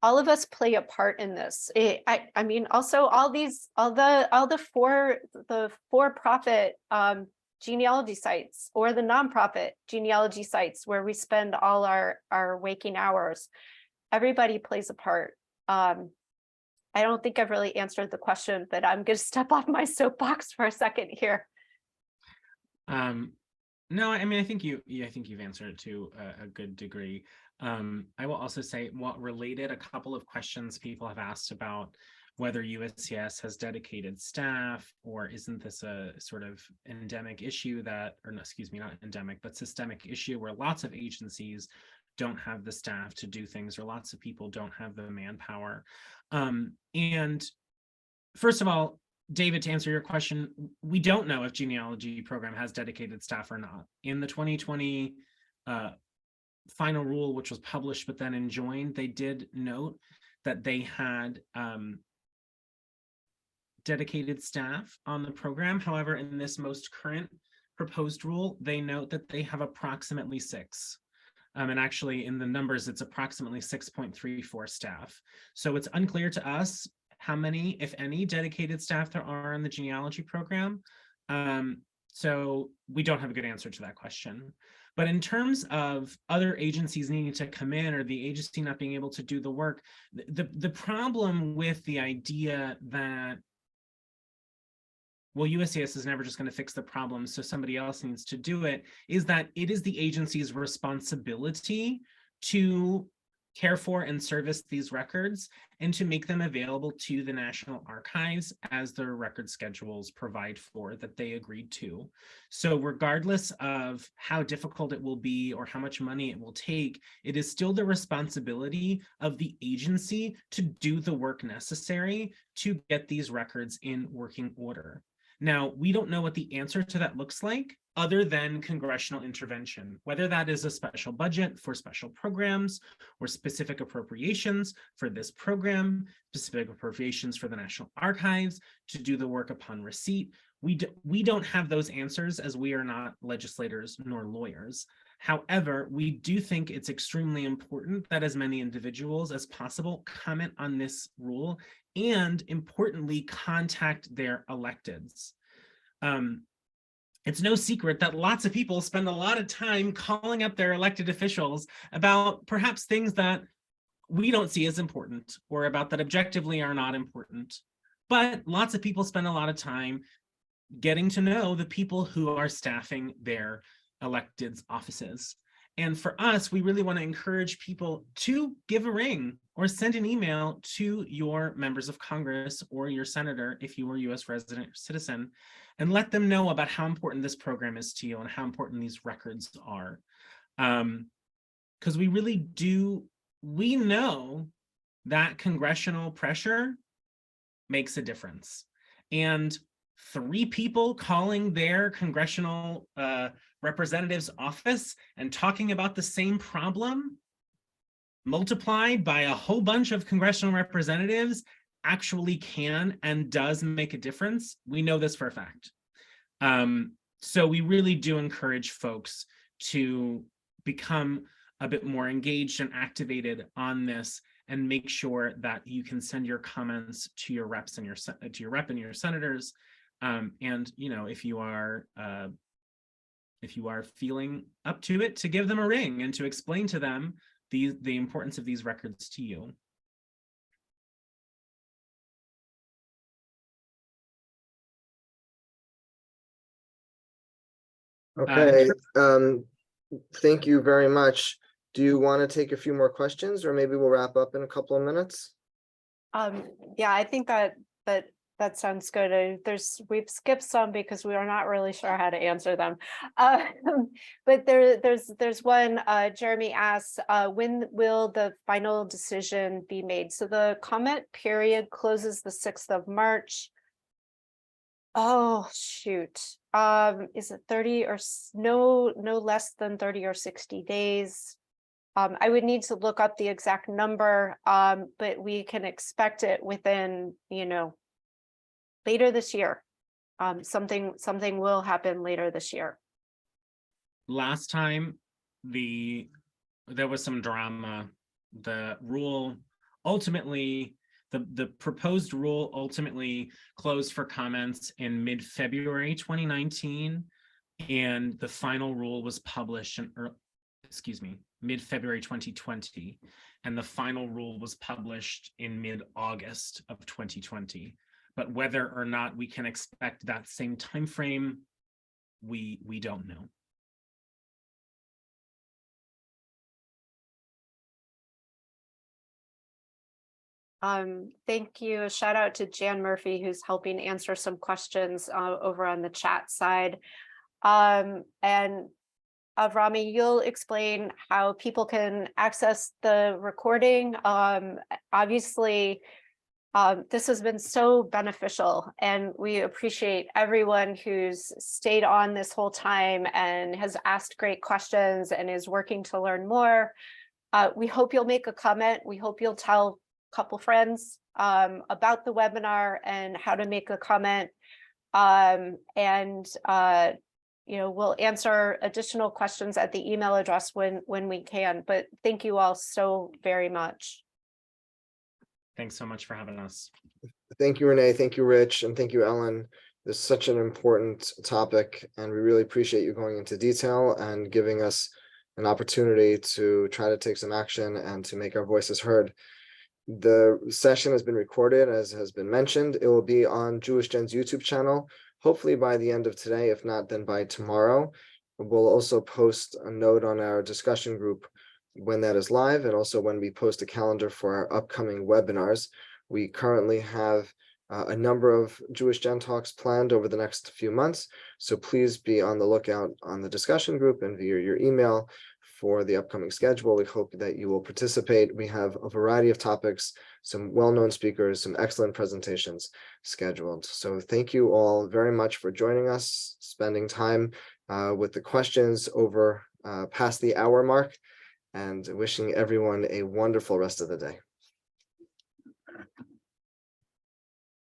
All of us play a part in this. I mean, also all the for-profit genealogy sites or the nonprofit genealogy sites where we spend all our waking hours. Everybody plays a part. I don't think I've really answered the question, but I'm going to step off my soapbox for a second here. No, I mean, I think you've answered it to a good degree. I will also say, what related, a couple of questions people have asked about whether USCIS has dedicated staff, or isn't this a sort of endemic issue that, or no, excuse me, not endemic, but systemic issue where lots of agencies don't have the staff to do things, or lots of people don't have the manpower. And first of all, David, to answer your question, we don't know if genealogy program has dedicated staff or not. In the 2020 final rule, which was published but then enjoined, they did note that they had dedicated staff on the program. However, in this most current proposed rule, they note that they have approximately 6. And actually in the numbers, it's approximately 6.34 staff. So it's unclear to us how many, if any, dedicated staff there are in the genealogy program. So we don't have a good answer to that question. But in terms of other agencies needing to come in or the agency not being able to do the work, the problem with the idea that, well, USCIS is never just going to fix the problem, so somebody else needs to do it, is that it is the agency's responsibility to care for and service these records and to make them available to the National Archives as their record schedules provide for that they agreed to. So regardless of how difficult it will be or how much money it will take, it is still the responsibility of the agency to do the work necessary to get these records in working order. Now, we don't know what the answer to that looks like other than congressional intervention, whether that is a special budget for special programs or specific appropriations for this program, specific appropriations for the National Archives to do the work upon receipt. We don't have those answers as we are not legislators nor lawyers. However, we do think it's extremely important that as many individuals as possible comment on this rule and importantly, contact their electeds. It's no secret that lots of people spend a lot of time calling up their elected officials about perhaps things that we don't see as important or about that objectively are not important. But lots of people spend a lot of time getting to know the people who are staffing their electeds' offices. And for us, we really want to encourage people to give a ring or send an email to your members of Congress or your senator if you are a U.S. resident or citizen, and let them know about how important this program is to you and how important these records are. Because we really do, we know that congressional pressure makes a difference. And 3 people calling their congressional representative's office and talking about the same problem multiplied by a whole bunch of congressional representatives actually can and does make a difference. We know this for a fact. So we really do encourage folks to become a bit more engaged and activated on this and make sure that you can send your comments to your reps and your rep and your senators. And you know, if you are feeling up to it, to give them a ring and to explain to them the importance of these records to you. Okay, thank you very much. Do you want to take a few more questions, or maybe we'll wrap up in a couple of minutes? Yeah, I think that sounds good. We've skipped some because we are not really sure how to answer them. But there's one. Jeremy asks, when will the final decision be made? So the comment period closes the 6th of March. Oh shoot. Is it 30 or no less than 30 or 60 days? I would need to look up the exact number, but we can expect it within, later this year. Something will happen later this year. Last time there was some drama. The rule ultimately, the proposed rule ultimately closed for comments in mid-February 2019, and the final rule was published in mid-February 2020, and the final rule was published in mid-August of 2020. But whether or not we can expect that same time frame, we don't know. Thank you. A shout out to Jan Murphy, who's helping answer some questions over on the chat side. And Avrami, you'll explain how people can access the recording. Obviously, this has been so beneficial, and we appreciate everyone who's stayed on this whole time and has asked great questions and is working to learn more. We hope you'll make a comment. We hope you'll tell a couple friends about the webinar and how to make a comment. we'll answer additional questions at the email address when we can, but thank you all so very much. Thanks so much for having us. Thank you, Renee. Thank you, Rich. And thank you, Ellen. This is such an important topic, and we really appreciate you going into detail and giving us an opportunity to try to take some action and to make our voices heard. The session has been recorded, as has been mentioned. It will be on JewishGen's YouTube channel, hopefully by the end of today. If not, then by tomorrow. We'll also post a note on our discussion group when that is live, and also when we post a calendar for our upcoming webinars. We currently have a number of Jewish Gen talks planned over the next few months, so please be on the lookout on the discussion group and via your email for the upcoming schedule. We hope that you will participate. We have a variety of topics, some well-known speakers, some excellent presentations scheduled. So thank you all very much for joining us, spending time with the questions over past the hour mark, and wishing everyone a wonderful rest of the day.